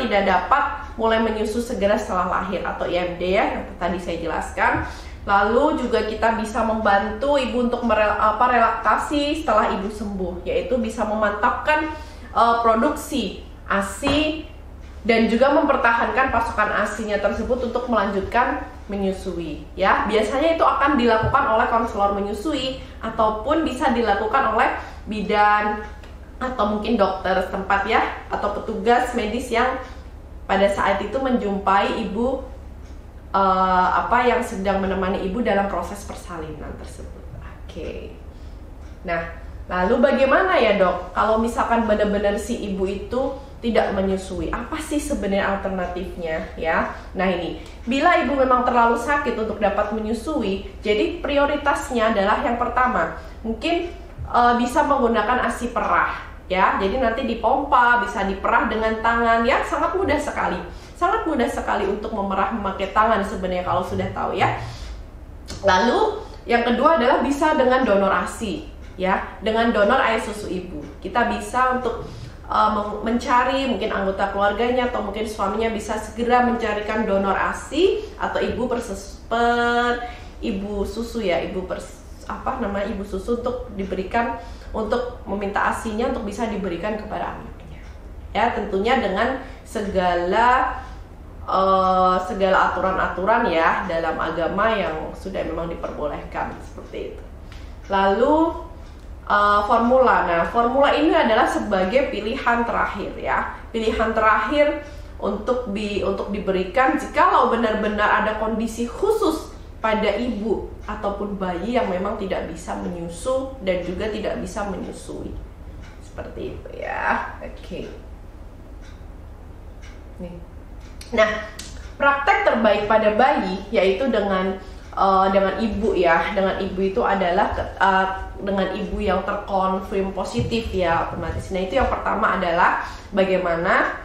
tidak dapat mulai menyusu segera setelah lahir atau IMD ya, yang tadi saya jelaskan. Lalu juga kita bisa membantu ibu untuk relaksasi setelah ibu sembuh, yaitu bisa memantapkan produksi ASI dan juga mempertahankan pasokan ASI-nya tersebut untuk melanjutkan menyusui ya. Biasanya itu akan dilakukan oleh konselor menyusui ataupun bisa dilakukan oleh bidan atau mungkin dokter setempat ya, atau petugas medis yang pada saat itu menjumpai ibu yang sedang menemani ibu dalam proses persalinan tersebut. Oke. Nah, lalu bagaimana ya dok kalau misalkan benar-benar si ibu itu tidak menyusui? Apa sih sebenarnya alternatifnya ya? Nah ini, bila ibu memang terlalu sakit untuk dapat menyusui, jadi prioritasnya adalah yang pertama, mungkin bisa menggunakan ASI perah ya. Jadi nanti dipompa, bisa diperah dengan tangan ya, sangat mudah sekali. Sangat mudah sekali untuk memerah memakai tangan sebenarnya kalau sudah tahu ya. Lalu yang kedua adalah bisa dengan donor ASI ya, dengan donor air susu ibu. Kita bisa untuk mencari mungkin anggota keluarganya atau mungkin suaminya bisa segera mencarikan donor ASI atau ibu susu ya, ibu susu untuk diberikan, untuk meminta ASINya untuk bisa diberikan kepada anaknya ya, tentunya dengan segala aturan-aturan ya dalam agama yang sudah memang diperbolehkan, seperti itu. Lalu formula. Nah, formula ini adalah sebagai pilihan terakhir ya, pilihan terakhir untuk diberikan jikalau benar-benar ada kondisi khusus pada ibu ataupun bayi yang memang tidak bisa menyusu dan juga tidak bisa menyusui, seperti itu ya. Oke. Nih. Nah, praktek terbaik pada bayi yaitu dengan ibu ya. Dengan ibu itu adalah dengan ibu yang terkonfirm positif ya, otomatis. Nah, itu yang pertama adalah bagaimana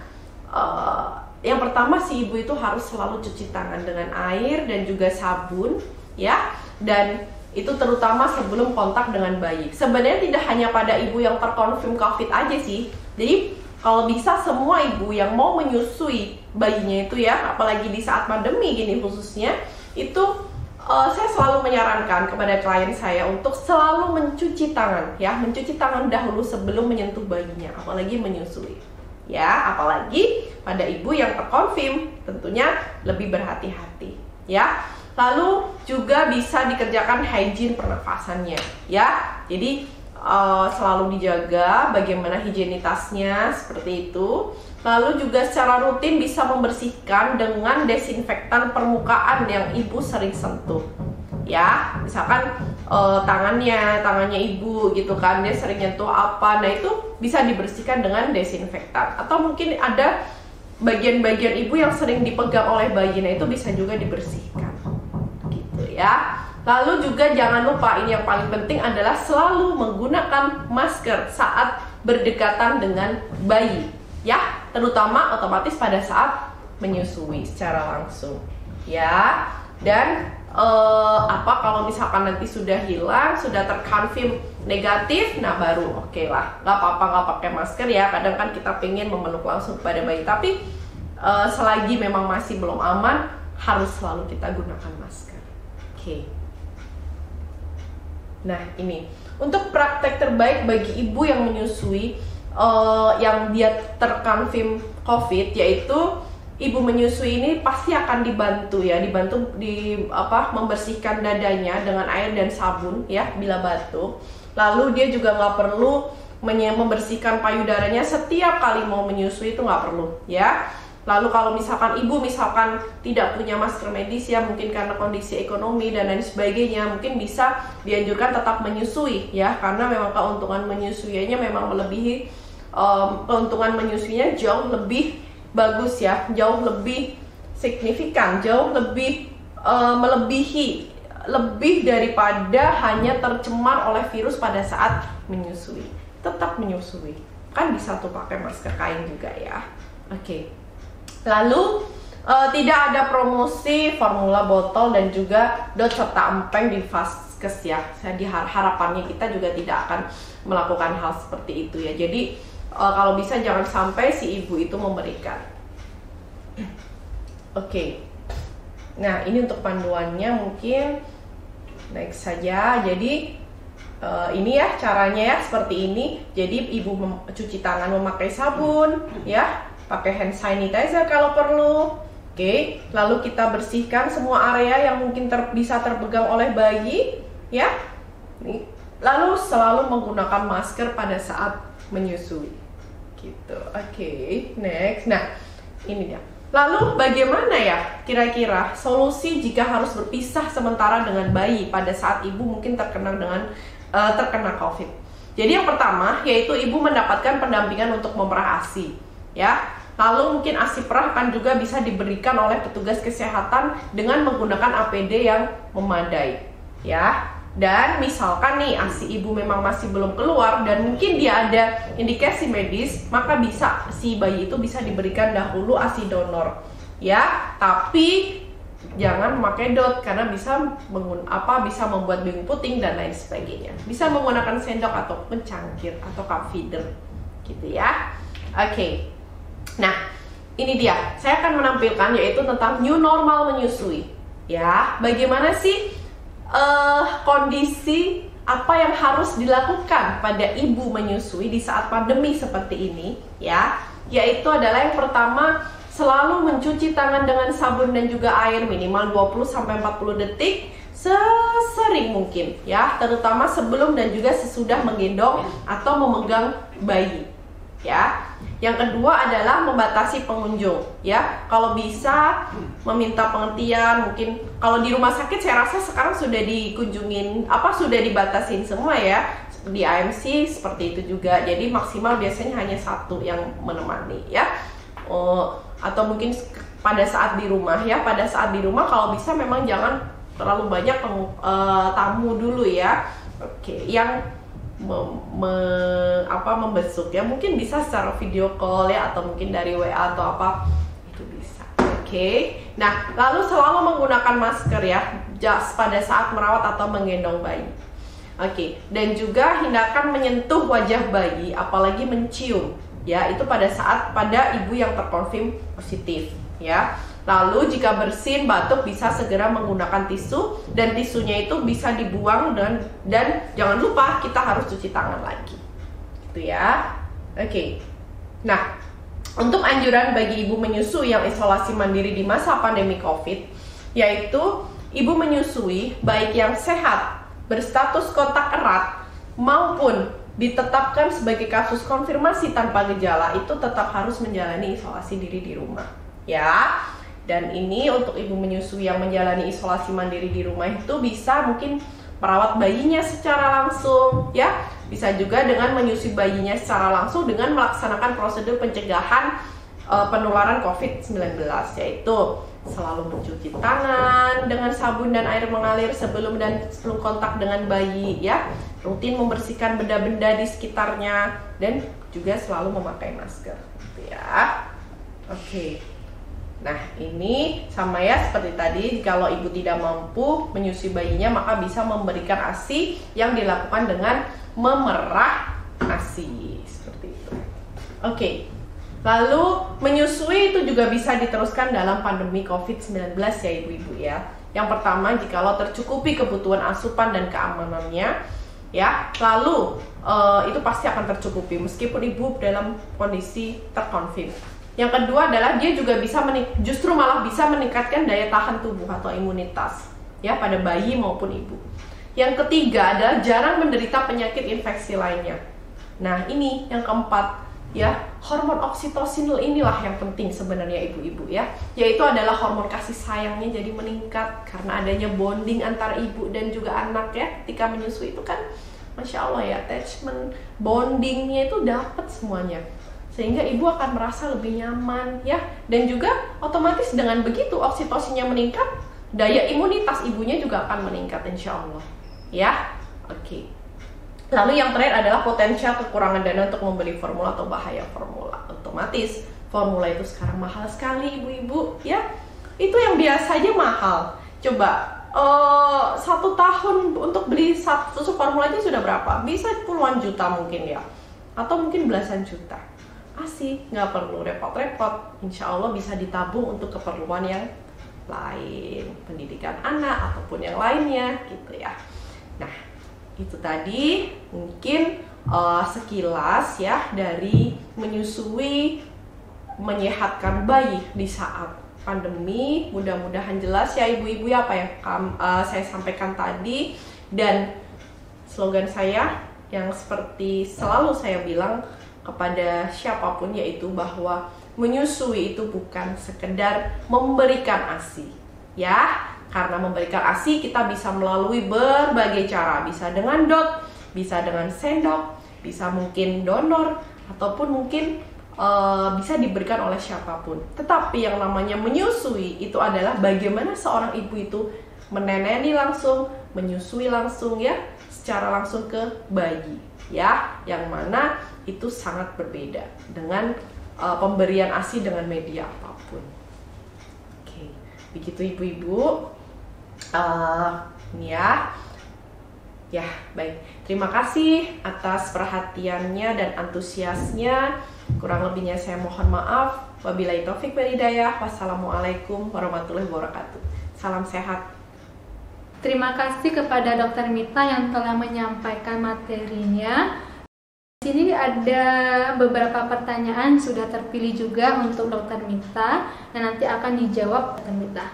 yang pertama si ibu itu harus selalu cuci tangan dengan air dan juga sabun ya, dan itu terutama sebelum kontak dengan bayi. Sebenarnya tidak hanya pada ibu yang terkonfirm COVID aja sih. Jadi kalau bisa semua ibu yang mau menyusui bayinya itu ya, apalagi di saat pandemi gini khususnya, itu saya selalu menyarankan kepada klien saya untuk selalu mencuci tangan ya, mencuci tangan dahulu sebelum menyentuh bayinya, apalagi menyusui ya, apalagi pada ibu yang terkonfirm tentunya lebih berhati-hati ya. Lalu juga bisa dikerjakan hygiene pernafasannya ya, jadi selalu dijaga bagaimana higienitasnya, seperti itu. Lalu juga secara rutin bisa membersihkan dengan desinfektan permukaan yang ibu sering sentuh ya. Misalkan tangannya ibu gitu kan, dia sering nyentuh apa, nah itu bisa dibersihkan dengan desinfektan. Atau mungkin ada bagian-bagian ibu yang sering dipegang oleh bayi, nah itu bisa juga dibersihkan gitu ya. Lalu juga jangan lupa, ini yang paling penting adalah selalu menggunakan masker saat berdekatan dengan bayi ya, terutama otomatis pada saat menyusui secara langsung ya. Dan kalau misalkan nanti sudah hilang, sudah terkonfirm negatif, nah baru oke lah, nggak apa-apa nggak pakai masker ya. Kadang kan kita pengen memeluk langsung pada bayi, tapi selagi memang masih belum aman, harus selalu kita gunakan masker. Oke. Nah ini untuk praktek terbaik bagi ibu yang menyusui yang dia terkonfirm COVID, yaitu ibu menyusui ini pasti akan dibantu membersihkan dadanya dengan air dan sabun ya bila batuk. Lalu dia juga nggak perlu membersihkan payudaranya setiap kali mau menyusui, itu nggak perlu ya. Lalu kalau misalkan ibu tidak punya masker medis ya, mungkin karena kondisi ekonomi dan lain sebagainya, mungkin bisa dianjurkan tetap menyusui ya, karena memang keuntungan menyusuinya memang melebihi keuntungan menyusuinya jauh lebih bagus ya, jauh lebih signifikan, jauh lebih melebihi lebih daripada hanya tercemar oleh virus pada saat menyusui. Tetap menyusui, kan bisa tuh pakai masker kain juga ya. Oke. Lalu tidak ada promosi formula botol dan juga dot serta empeng di vaskes ya. Jadi harapannya kita juga tidak akan melakukan hal seperti itu ya. Jadi kalau bisa jangan sampai si ibu itu memberikan. Oke. Nah ini untuk panduannya, mungkin next saja. Jadi ini ya caranya ya, seperti ini. Jadi ibu cuci tangan memakai sabun ya, pakai hand sanitizer kalau perlu. Oke, lalu kita bersihkan semua area yang mungkin bisa terpegang oleh bayi ya. Lalu selalu menggunakan masker pada saat menyusui gitu. Oke, next. Nah ini dia. Lalu bagaimana ya kira-kira solusi jika harus berpisah sementara dengan bayi pada saat ibu mungkin terkena COVID? Jadi yang pertama yaitu ibu mendapatkan pendampingan untuk memerah ASI ya. Lalu mungkin ASI perah kan juga bisa diberikan oleh petugas kesehatan dengan menggunakan APD yang memadai ya. Dan misalkan nih ASI ibu memang masih belum keluar dan mungkin dia ada indikasi medis, maka bisa si bayi itu bisa diberikan dahulu ASI donor ya. Tapi jangan memakai dot karena bisa membuat bingung puting dan lain sebagainya. Bisa menggunakan sendok ataupun cangkir atau cup feeder gitu ya. Oke. Nah, ini dia. Saya akan menampilkan yaitu tentang new normal menyusui. Ya, bagaimana sih kondisi apa yang harus dilakukan pada ibu menyusui di saat pandemi seperti ini ya? Yaitu adalah yang pertama, selalu mencuci tangan dengan sabun dan juga air minimal 20-40 detik sesering mungkin ya, terutama sebelum dan juga sesudah menggendong atau memegang bayi ya. Yang kedua adalah membatasi pengunjung ya. Kalau bisa meminta pengertian, mungkin kalau di rumah sakit saya rasa sekarang sudah sudah dibatasin semua ya. Di AMC seperti itu juga. Jadi maksimal biasanya hanya satu yang menemani ya. Atau mungkin pada saat di rumah ya. Pada saat di rumah kalau bisa memang jangan terlalu banyak tamu dulu ya. Oke, yang membesuk ya, mungkin bisa secara video call ya, atau mungkin dari WA atau apa itu bisa. Oke. Nah, lalu selalu menggunakan masker ya pada saat merawat atau menggendong bayi. Oke. Dan juga hindarkan menyentuh wajah bayi, apalagi mencium ya, itu pada ibu yang terkonfirm positif ya. Lalu jika bersin, batuk, bisa segera menggunakan tisu, dan tisunya itu bisa dibuang dan jangan lupa kita harus cuci tangan lagi. Gitu ya. Oke. Nah, untuk anjuran bagi ibu menyusui yang isolasi mandiri di masa pandemi COVID, yaitu ibu menyusui baik yang sehat, berstatus kontak erat, maupun ditetapkan sebagai kasus konfirmasi tanpa gejala, itu tetap harus menjalani isolasi diri di rumah. Ya. Dan ini untuk ibu menyusui yang menjalani isolasi mandiri di rumah itu bisa mungkin merawat bayinya secara langsung ya. Bisa juga dengan menyusui bayinya secara langsung dengan melaksanakan prosedur pencegahan penularan COVID-19, yaitu selalu mencuci tangan dengan sabun dan air mengalir sebelum dan sebelum kontak dengan bayi ya. Rutin membersihkan benda-benda di sekitarnya dan juga selalu memakai masker gitu ya. Oke. Nah, ini sama ya seperti tadi, kalau ibu tidak mampu menyusui bayinya maka bisa memberikan ASI yang dilakukan dengan memerah ASI seperti itu. Oke. Lalu menyusui itu juga bisa diteruskan dalam pandemi COVID-19 ya ibu-ibu ya. Yang pertama, jikalau tercukupi kebutuhan asupan dan keamanannya ya, lalu itu pasti akan tercukupi meskipun ibu dalam kondisi terkonfirm. Yang kedua adalah dia juga bisa justru malah bisa meningkatkan daya tahan tubuh atau imunitas ya pada bayi maupun ibu. Yang ketiga adalah jarang menderita penyakit infeksi lainnya. Nah, ini yang keempat ya, hormon oksitosin inilah yang penting sebenarnya ibu-ibu ya, yaitu adalah hormon kasih sayangnya jadi meningkat karena adanya bonding antara ibu dan juga anak ya. Ketika menyusui itu kan Masya Allah ya, attachment, bondingnya itu dapat semuanya, sehingga ibu akan merasa lebih nyaman ya. Dan juga otomatis dengan begitu oksitosinnya meningkat, daya imunitas ibunya juga akan meningkat insya Allah ya. Oke. Lalu yang terakhir adalah potensial kekurangan dana untuk membeli formula atau bahaya formula. Otomatis formula itu sekarang mahal sekali ibu-ibu ya. Itu yang biasanya mahal. Coba 1 tahun untuk beli satu formula itu sudah berapa? Bisa puluhan juta mungkin ya, atau mungkin belasan juta. ASI nggak perlu repot-repot, insya Allah bisa ditabung untuk keperluan yang lain, pendidikan anak ataupun yang lainnya gitu ya. Nah, itu tadi mungkin sekilas ya dari menyusui, menyehatkan bayi di saat pandemi. Mudah-mudahan jelas ya ibu-ibu ya apa yang saya sampaikan tadi. Dan slogan saya yang seperti selalu saya bilang kepada siapapun, yaitu bahwa menyusui itu bukan sekedar memberikan ASI ya. Karena memberikan ASI kita bisa melalui berbagai cara, bisa dengan DOT, bisa dengan sendok, bisa mungkin donor, ataupun mungkin bisa diberikan oleh siapapun. Tetapi yang namanya menyusui itu adalah bagaimana seorang ibu itu meneneni langsung, menyusui langsung ya, secara langsung ke bayi ya, yang mana itu sangat berbeda dengan pemberian ASI dengan media apapun. Oke, begitu ibu-ibu. Ini ya, baik. Terima kasih atas perhatiannya dan antusiasnya. Kurang lebihnya saya mohon maaf. Wabillahi taufik wal hidayah. Wassalamualaikum warahmatullahi wabarakatuh. Salam sehat. Terima kasih kepada Dr. Mita yang telah menyampaikan materinya. Di sini ada beberapa pertanyaan sudah terpilih juga untuk Dr. Mita dan nanti akan dijawab Dr. Mita.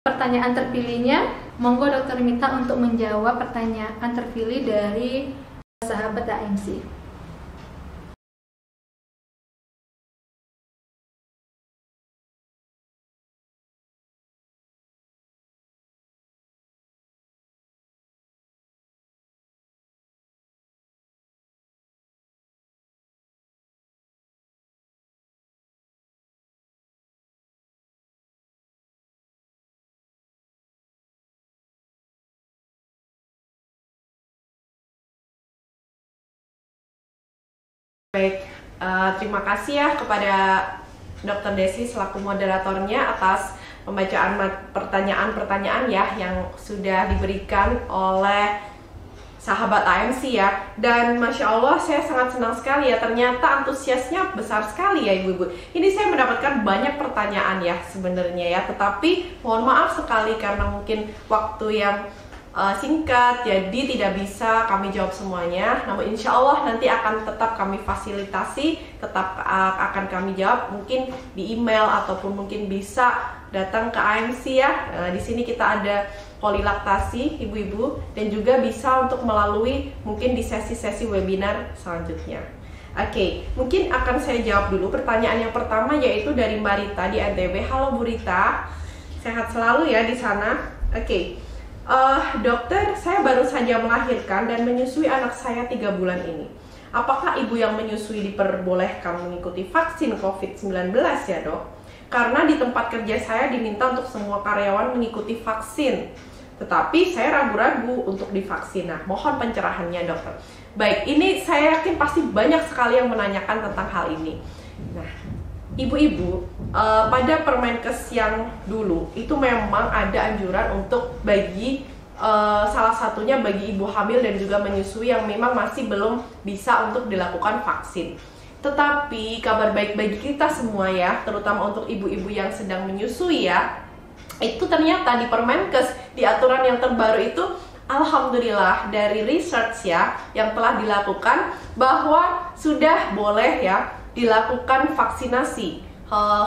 Pertanyaan terpilihnya, monggo Dr. Mita untuk menjawab pertanyaan terpilih dari sahabat AMC. Baik, terima kasih ya kepada Dr. Desi selaku moderatornya atas pembacaan pertanyaan-pertanyaan ya yang sudah diberikan oleh sahabat AMC ya. Dan Masya Allah saya sangat senang sekali ya, ternyata antusiasnya besar sekali ya ibu-ibu. Ini saya mendapatkan banyak pertanyaan ya sebenarnya ya, tetapi mohon maaf sekali karena mungkin waktu yang singkat, jadi tidak bisa kami jawab semuanya. Namun insya Allah nanti akan tetap kami fasilitasi, tetap akan kami jawab mungkin di email ataupun mungkin bisa datang ke AMC ya. Di sini kita ada polilaktasi ibu-ibu dan juga bisa untuk melalui mungkin di sesi-sesi webinar selanjutnya. Oke, mungkin akan saya jawab dulu pertanyaan yang pertama, yaitu dari Mbak Rita di NTB. Halo Bu Rita, sehat selalu ya di sana. Oke, dokter, saya baru saja melahirkan dan menyusui anak saya 3 bulan ini. Apakah ibu yang menyusui diperbolehkan mengikuti vaksin COVID-19 ya dok? Karena di tempat kerja saya diminta untuk semua karyawan mengikuti vaksin, tetapi saya ragu-ragu untuk divaksin. Nah, mohon pencerahannya dokter. Baik, ini saya yakin pasti banyak sekali yang menanyakan tentang hal ini. Nah, ibu-ibu, pada Permenkes yang dulu itu memang ada anjuran untuk bagi salah satunya bagi ibu hamil dan juga menyusui yang memang masih belum bisa untuk dilakukan vaksin. Tetapi kabar baik bagi kita semua ya, terutama untuk ibu-ibu yang sedang menyusui ya, itu ternyata di Permenkes, di aturan yang terbaru itu, alhamdulillah dari research ya yang telah dilakukan bahwa sudah boleh ya dilakukan vaksinasi,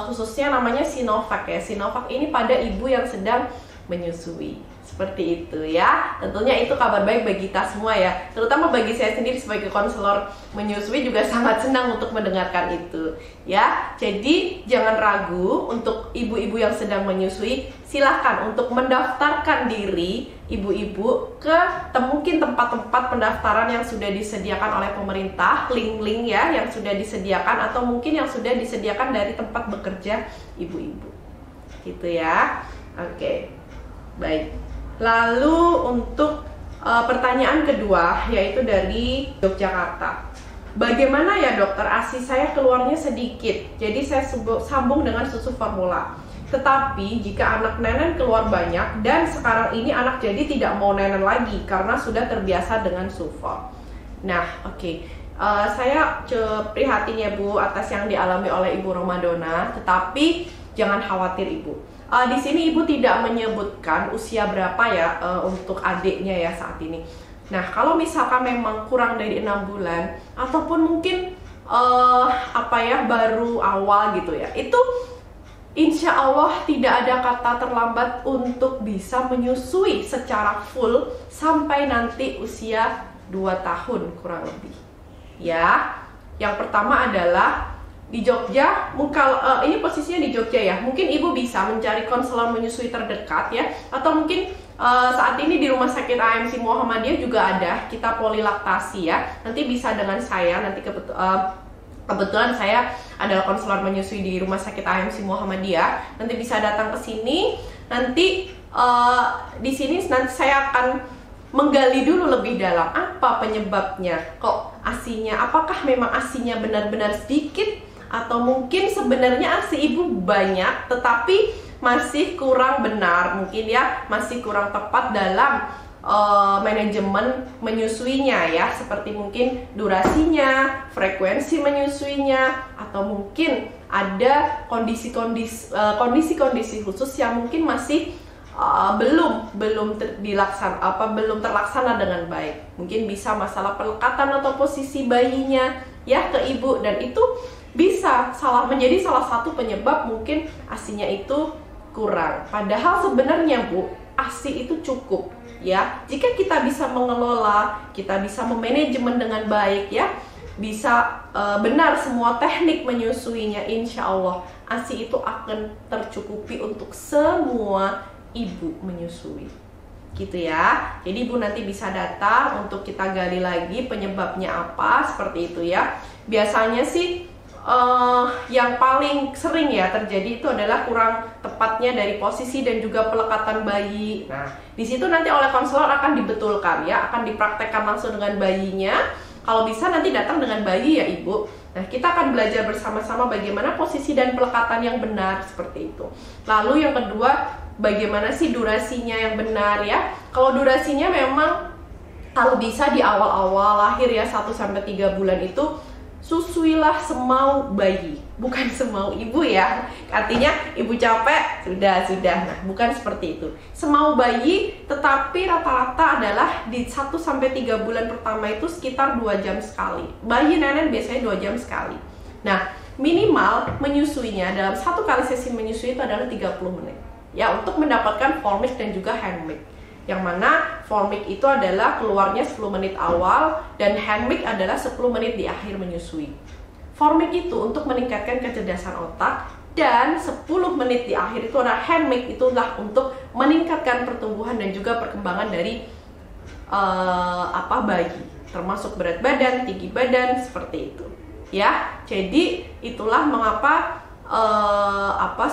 khususnya namanya Sinovac ya. Sinovac ini pada ibu yang sedang menyusui. Seperti itu ya. Tentunya itu kabar baik bagi kita semua ya. Terutama bagi saya sendiri sebagai konselor menyusui juga sangat senang untuk mendengarkan itu ya. Jadi jangan ragu untuk ibu-ibu yang sedang menyusui, silahkan untuk mendaftarkan diri ibu-ibu ke mungkin tempat-tempat pendaftaran yang sudah disediakan oleh pemerintah, link-link ya yang sudah disediakan, atau mungkin yang sudah disediakan dari tempat bekerja ibu-ibu gitu ya. Oke, baik. Lalu untuk pertanyaan kedua, yaitu dari Yogyakarta. Bagaimana ya dokter, ASI saya keluarnya sedikit, jadi saya sambung dengan susu formula. Tetapi jika anak nenen keluar banyak, dan sekarang ini anak jadi tidak mau nenen lagi karena sudah terbiasa dengan sufor. Nah, oke. Saya prihatin ya Bu atas yang dialami oleh Ibu Romadona, tetapi jangan khawatir Ibu. Di sini ibu tidak menyebutkan usia berapa ya untuk adiknya ya saat ini. Nah, kalau misalkan memang kurang dari 6 bulan ataupun mungkin baru awal gitu ya, itu insya Allah tidak ada kata terlambat untuk bisa menyusui secara full sampai nanti usia 2 tahun kurang lebih. Ya, yang pertama adalah di Jogja, ini posisinya di Jogja ya. Mungkin ibu bisa mencari konselor menyusui terdekat ya, atau mungkin saat ini di Rumah Sakit AMC Muhammadiyah juga ada kita polilaktasi ya. Nanti bisa dengan saya, nanti kebetulan saya adalah konselor menyusui di Rumah Sakit AMC Muhammadiyah. Nanti bisa datang ke sini. Nanti di sini nanti saya akan menggali dulu lebih dalam apa penyebabnya, kok ASI-nya, apakah memang ASI-nya benar-benar sedikit, atau mungkin sebenarnya ASI ibu banyak tetapi masih kurang benar, mungkin ya masih kurang tepat dalam manajemen menyusuinya ya, seperti mungkin durasinya, frekuensi menyusuinya, atau mungkin ada kondisi-kondisi khusus yang mungkin masih belum terlaksana dengan baik. Mungkin bisa masalah pelekatan atau posisi bayinya ya ke ibu, dan itu bisa menjadi salah satu penyebab mungkin ASI-nya itu kurang. Padahal sebenarnya Bu, ASI itu cukup ya. Jika kita bisa mengelola, kita bisa memanajemen dengan baik ya, bisa benar semua teknik menyusuinya, insya Allah ASI itu akan tercukupi untuk semua ibu menyusui gitu ya. Jadi ibu nanti bisa datang untuk kita gali lagi penyebabnya apa, seperti itu ya. Biasanya sih yang paling sering ya terjadi itu adalah kurang tepatnya dari posisi dan juga pelekatan bayi. Nah, di situ nanti oleh konselor akan dibetulkan ya, akan dipraktekkan langsung dengan bayinya. Kalau bisa nanti datang dengan bayi ya ibu. Nah, kita akan belajar bersama-sama bagaimana posisi dan pelekatan yang benar, seperti itu. Lalu yang kedua, bagaimana sih durasinya yang benar ya. Kalau durasinya memang kalau bisa di awal-awal lahir ya, 1-3 bulan itu susuilah semau bayi, bukan semau ibu ya. Artinya ibu capek, sudah. Nah, bukan seperti itu. Semau bayi, tetapi rata-rata adalah di 1-3 bulan pertama itu sekitar 2 jam sekali. Bayi nenen biasanya 2 jam sekali. Nah, minimal menyusuinya dalam 1 kali sesi menyusui itu adalah 30 menit. Ya, untuk mendapatkan full milk dan juga hand milk. Yang mana formik itu adalah keluarnya 10 menit awal dan handmik adalah 10 menit di akhir menyusui. Formik itu untuk meningkatkan kecerdasan otak, dan 10 menit di akhir itu adalah handmik, itulah untuk meningkatkan pertumbuhan dan juga perkembangan dari bayi, termasuk berat badan, tinggi badan, seperti itu. Ya, jadi itulah mengapa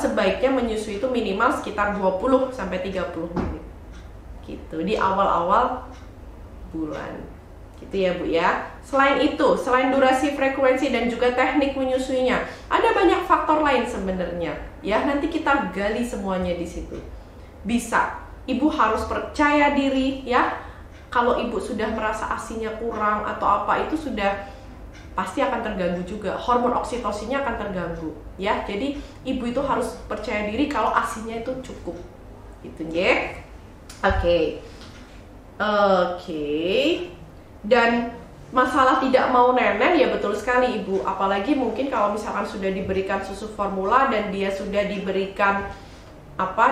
sebaiknya menyusui itu minimal sekitar 20 sampai 30 menit. Gitu di awal-awal bulan. Gitu ya, Bu ya. Selain itu, selain durasi, frekuensi dan juga teknik menyusuinya, ada banyak faktor lain sebenarnya. Ya, nanti kita gali semuanya di situ. Bisa. Ibu harus percaya diri ya. Kalau ibu sudah merasa ASINya kurang atau apa, itu sudah pasti akan terganggu juga. Hormon oksitosinnya akan terganggu ya. Jadi ibu itu harus percaya diri kalau ASINnya itu cukup. Gitu ya. Oke. Dan masalah tidak mau nenen, ya betul sekali Ibu. Apalagi mungkin kalau misalkan sudah diberikan susu formula dan dia sudah diberikan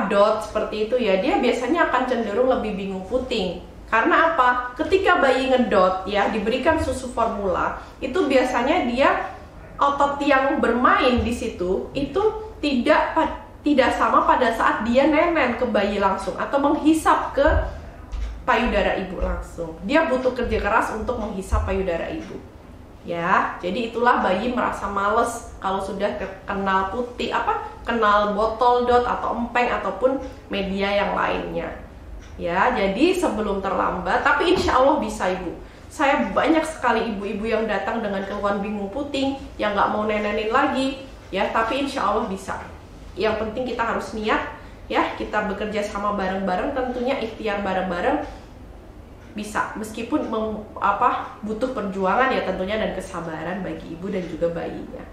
DOT seperti itu ya, dia biasanya akan cenderung lebih bingung puting. Karena apa? Ketika bayi ngedot ya, diberikan susu formula, itu biasanya dia otot yang bermain di situ itu tidak sama pada saat dia nenen ke bayi langsung atau menghisap ke payudara ibu langsung. Dia butuh kerja keras untuk menghisap payudara ibu. Ya, jadi itulah bayi merasa males kalau sudah kenal putih, kenal botol dot atau empeng ataupun media yang lainnya. Ya, jadi sebelum terlambat, tapi insya Allah bisa Ibu. Saya banyak sekali ibu-ibu yang datang dengan keluhan bingung puting, yang nggak mau nenenin lagi, ya, tapi insya Allah bisa. Yang penting kita harus niat, ya, kita bekerja sama bareng-bareng, tentunya ikhtiar bareng-bareng bisa, meskipun butuh perjuangan ya tentunya dan kesabaran bagi ibu dan juga bayinya.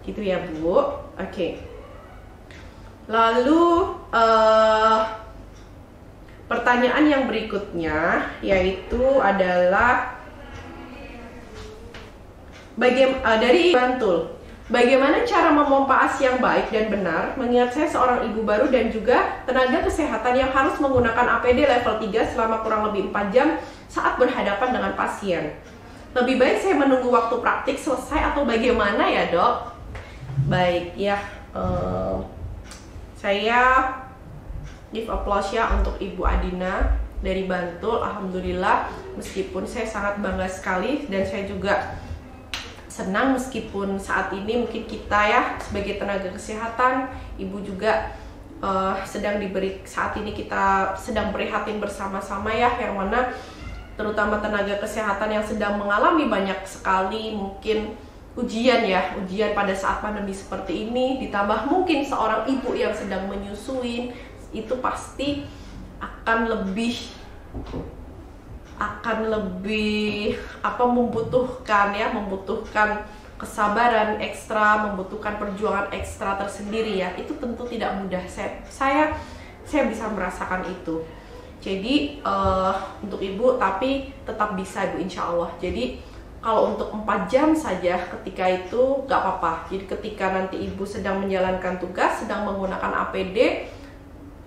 Gitu ya Bu. Oke. Lalu pertanyaan yang berikutnya yaitu adalah dari Bantul. Bagaimana cara memompa ASI yang baik dan benar, mengingat saya seorang ibu baru dan juga tenaga kesehatan yang harus menggunakan APD level 3 selama kurang lebih 4 jam saat berhadapan dengan pasien. Lebih baik saya menunggu waktu praktik selesai atau bagaimana ya Dok? Baik ya, saya give applause ya untuk Ibu Adina dari Bantul. Alhamdulillah, meskipun saya sangat bangga sekali dan saya juga senang meskipun saat ini mungkin kita ya sebagai tenaga kesehatan, ibu juga saat ini kita sedang prihatin bersama-sama ya, yang mana terutama tenaga kesehatan yang sedang mengalami banyak sekali mungkin ujian pada saat pandemi seperti ini, ditambah mungkin seorang ibu yang sedang menyusui, itu pasti akan lebih membutuhkan kesabaran ekstra, membutuhkan perjuangan ekstra tersendiri ya. Itu tentu tidak mudah. Saya bisa merasakan itu. Jadi untuk ibu, tapi tetap bisa Ibu, insya Allah. Jadi kalau untuk 4 jam saja ketika itu gak apa-apa. Jadi ketika nanti ibu sedang menjalankan tugas, sedang menggunakan APD,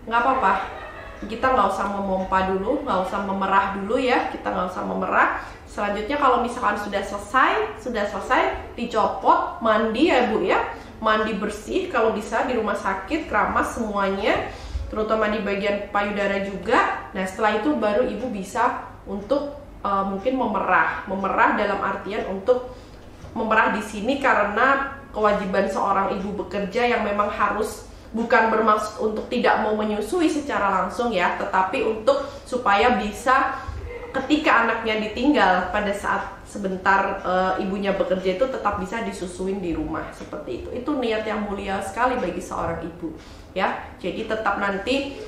gak apa-apa. Kita nggak usah memompa dulu, nggak usah memerah dulu ya, kita nggak usah memerah. Selanjutnya kalau misalkan sudah selesai dicopot, mandi ya Bu ya, mandi bersih kalau bisa di rumah sakit, keramas semuanya, terutama di bagian payudara juga. Nah setelah itu baru ibu bisa untuk mungkin memerah dalam artian untuk memerah di sini karena kewajiban seorang ibu bekerja yang memang harus, bukan bermaksud untuk tidak mau menyusui secara langsung ya, tetapi untuk supaya bisa ketika anaknya ditinggal pada saat sebentar ibunya bekerja itu tetap bisa disusuin di rumah seperti itu. Itu niat yang mulia sekali bagi seorang ibu ya. Jadi tetap nanti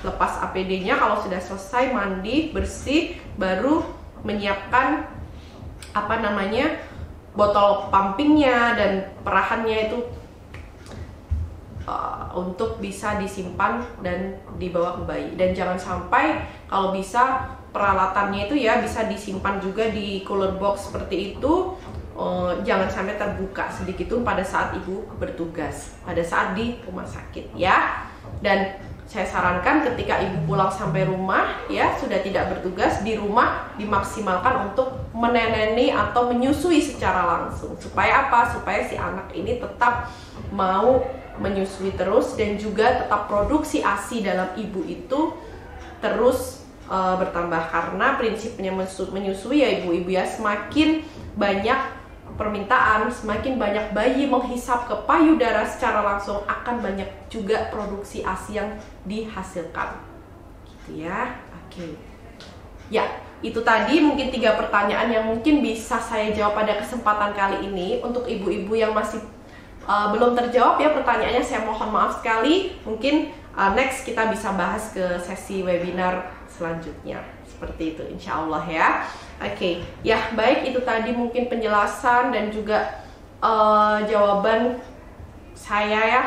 lepas APD-nya kalau sudah selesai mandi bersih, baru menyiapkan botol pumpingnya dan perahannya itu untuk bisa disimpan dan dibawa ke bayi. Dan jangan sampai kalau bisa peralatannya itu ya bisa disimpan juga di cooler box seperti itu. Jangan sampai terbuka sedikitpun pada saat ibu bertugas, pada saat di rumah sakit ya. Dan saya sarankan ketika ibu pulang sampai rumah ya sudah tidak bertugas di rumah, dimaksimalkan untuk meneneni atau menyusui secara langsung. Supaya apa? Supaya si anak ini tetap mau menyusui terus dan juga tetap produksi ASI dalam ibu itu terus bertambah. Karena prinsipnya menyusui ya ibu-ibu ya, semakin banyak permintaan, semakin banyak bayi menghisap ke payudara secara langsung, akan banyak juga produksi ASI yang dihasilkan. Gitu ya. Oke. Ya, itu tadi mungkin 3 pertanyaan yang mungkin bisa saya jawab pada kesempatan kali ini. Untuk ibu-ibu yang masih belum terjawab ya pertanyaannya, saya mohon maaf sekali. Mungkin next kita bisa bahas ke sesi webinar selanjutnya. Seperti itu insya Allah ya. Oke, ya baik, itu tadi mungkin penjelasan dan juga jawaban saya ya.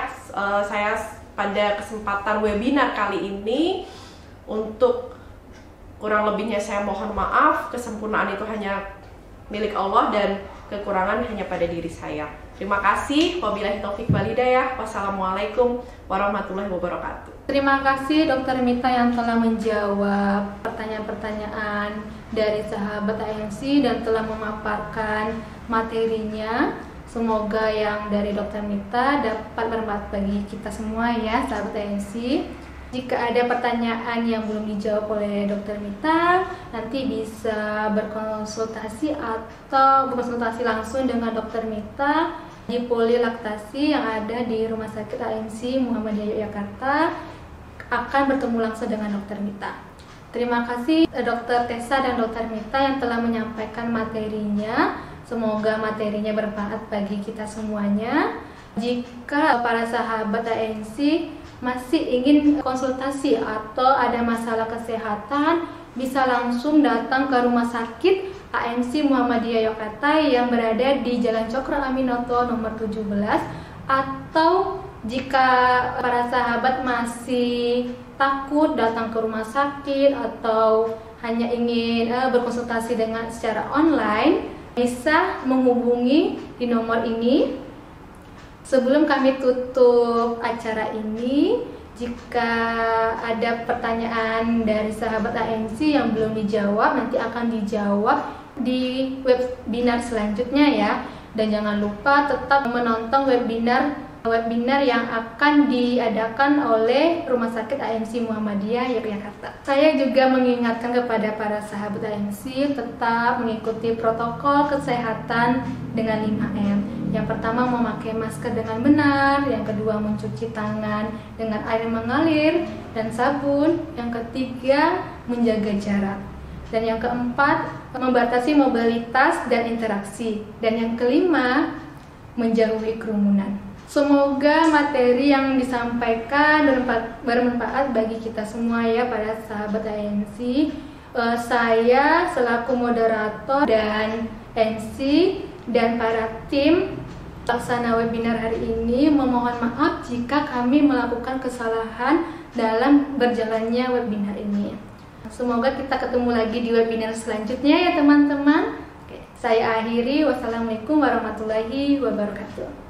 Saya pada kesempatan webinar kali ini. Untuk kurang lebihnya saya mohon maaf. Kesempurnaan itu hanya milik Allah dan kekurangan hanya pada diri saya. Terima kasih. Wabillahi taufik wal hidayah. Wassalamualaikum warahmatullahi wabarakatuh. Terima kasih Dokter Mita yang telah menjawab pertanyaan-pertanyaan dari sahabat ANC dan telah memaparkan materinya. Semoga yang dari Dokter Mita dapat bermanfaat bagi kita semua ya sahabat ANC. Jika ada pertanyaan yang belum dijawab oleh Dokter Mita, nanti bisa berkonsultasi atau berkonsultasi langsung dengan Dokter Mita di Poli Laktasi yang ada di Rumah Sakit ANC Muhammadiyah Yogyakarta. Akan bertemu langsung dengan Dokter Mita. Terima kasih Dokter Tessa dan Dokter Mita yang telah menyampaikan materinya. Semoga materinya bermanfaat bagi kita semuanya. Jika para sahabat ANC masih ingin konsultasi atau ada masalah kesehatan, bisa langsung datang ke Rumah Sakit ANC Muhammadiyah Yogyakarta yang berada di Jalan Cokro Aminoto nomor 17. Atau jika para sahabat masih takut datang ke rumah sakit atau hanya ingin berkonsultasi dengan secara online, bisa menghubungi di nomor ini. Sebelum kami tutup acara ini, jika ada pertanyaan dari sahabat ANC yang belum dijawab, nanti akan dijawab di webinar selanjutnya ya. Dan jangan lupa tetap menonton webinar yang akan diadakan oleh Rumah Sakit ANC Muhammadiyah Yogyakarta. Saya juga mengingatkan kepada para sahabat ANC tetap mengikuti protokol kesehatan dengan 5M. Yang pertama, memakai masker dengan benar. Yang kedua, mencuci tangan dengan air mengalir dan sabun. Yang ketiga, menjaga jarak. Dan yang keempat, membatasi mobilitas dan interaksi. Dan yang kelima, menjauhi kerumunan. Semoga materi yang disampaikan bermanfaat bagi kita semua ya para sahabat ANC. Saya selaku moderator dan ANC dan para tim pelaksana webinar hari ini memohon maaf jika kami melakukan kesalahan dalam berjalannya webinar ini. Semoga kita ketemu lagi di webinar selanjutnya ya teman-teman. Saya akhiri, wassalamualaikum warahmatullahi wabarakatuh.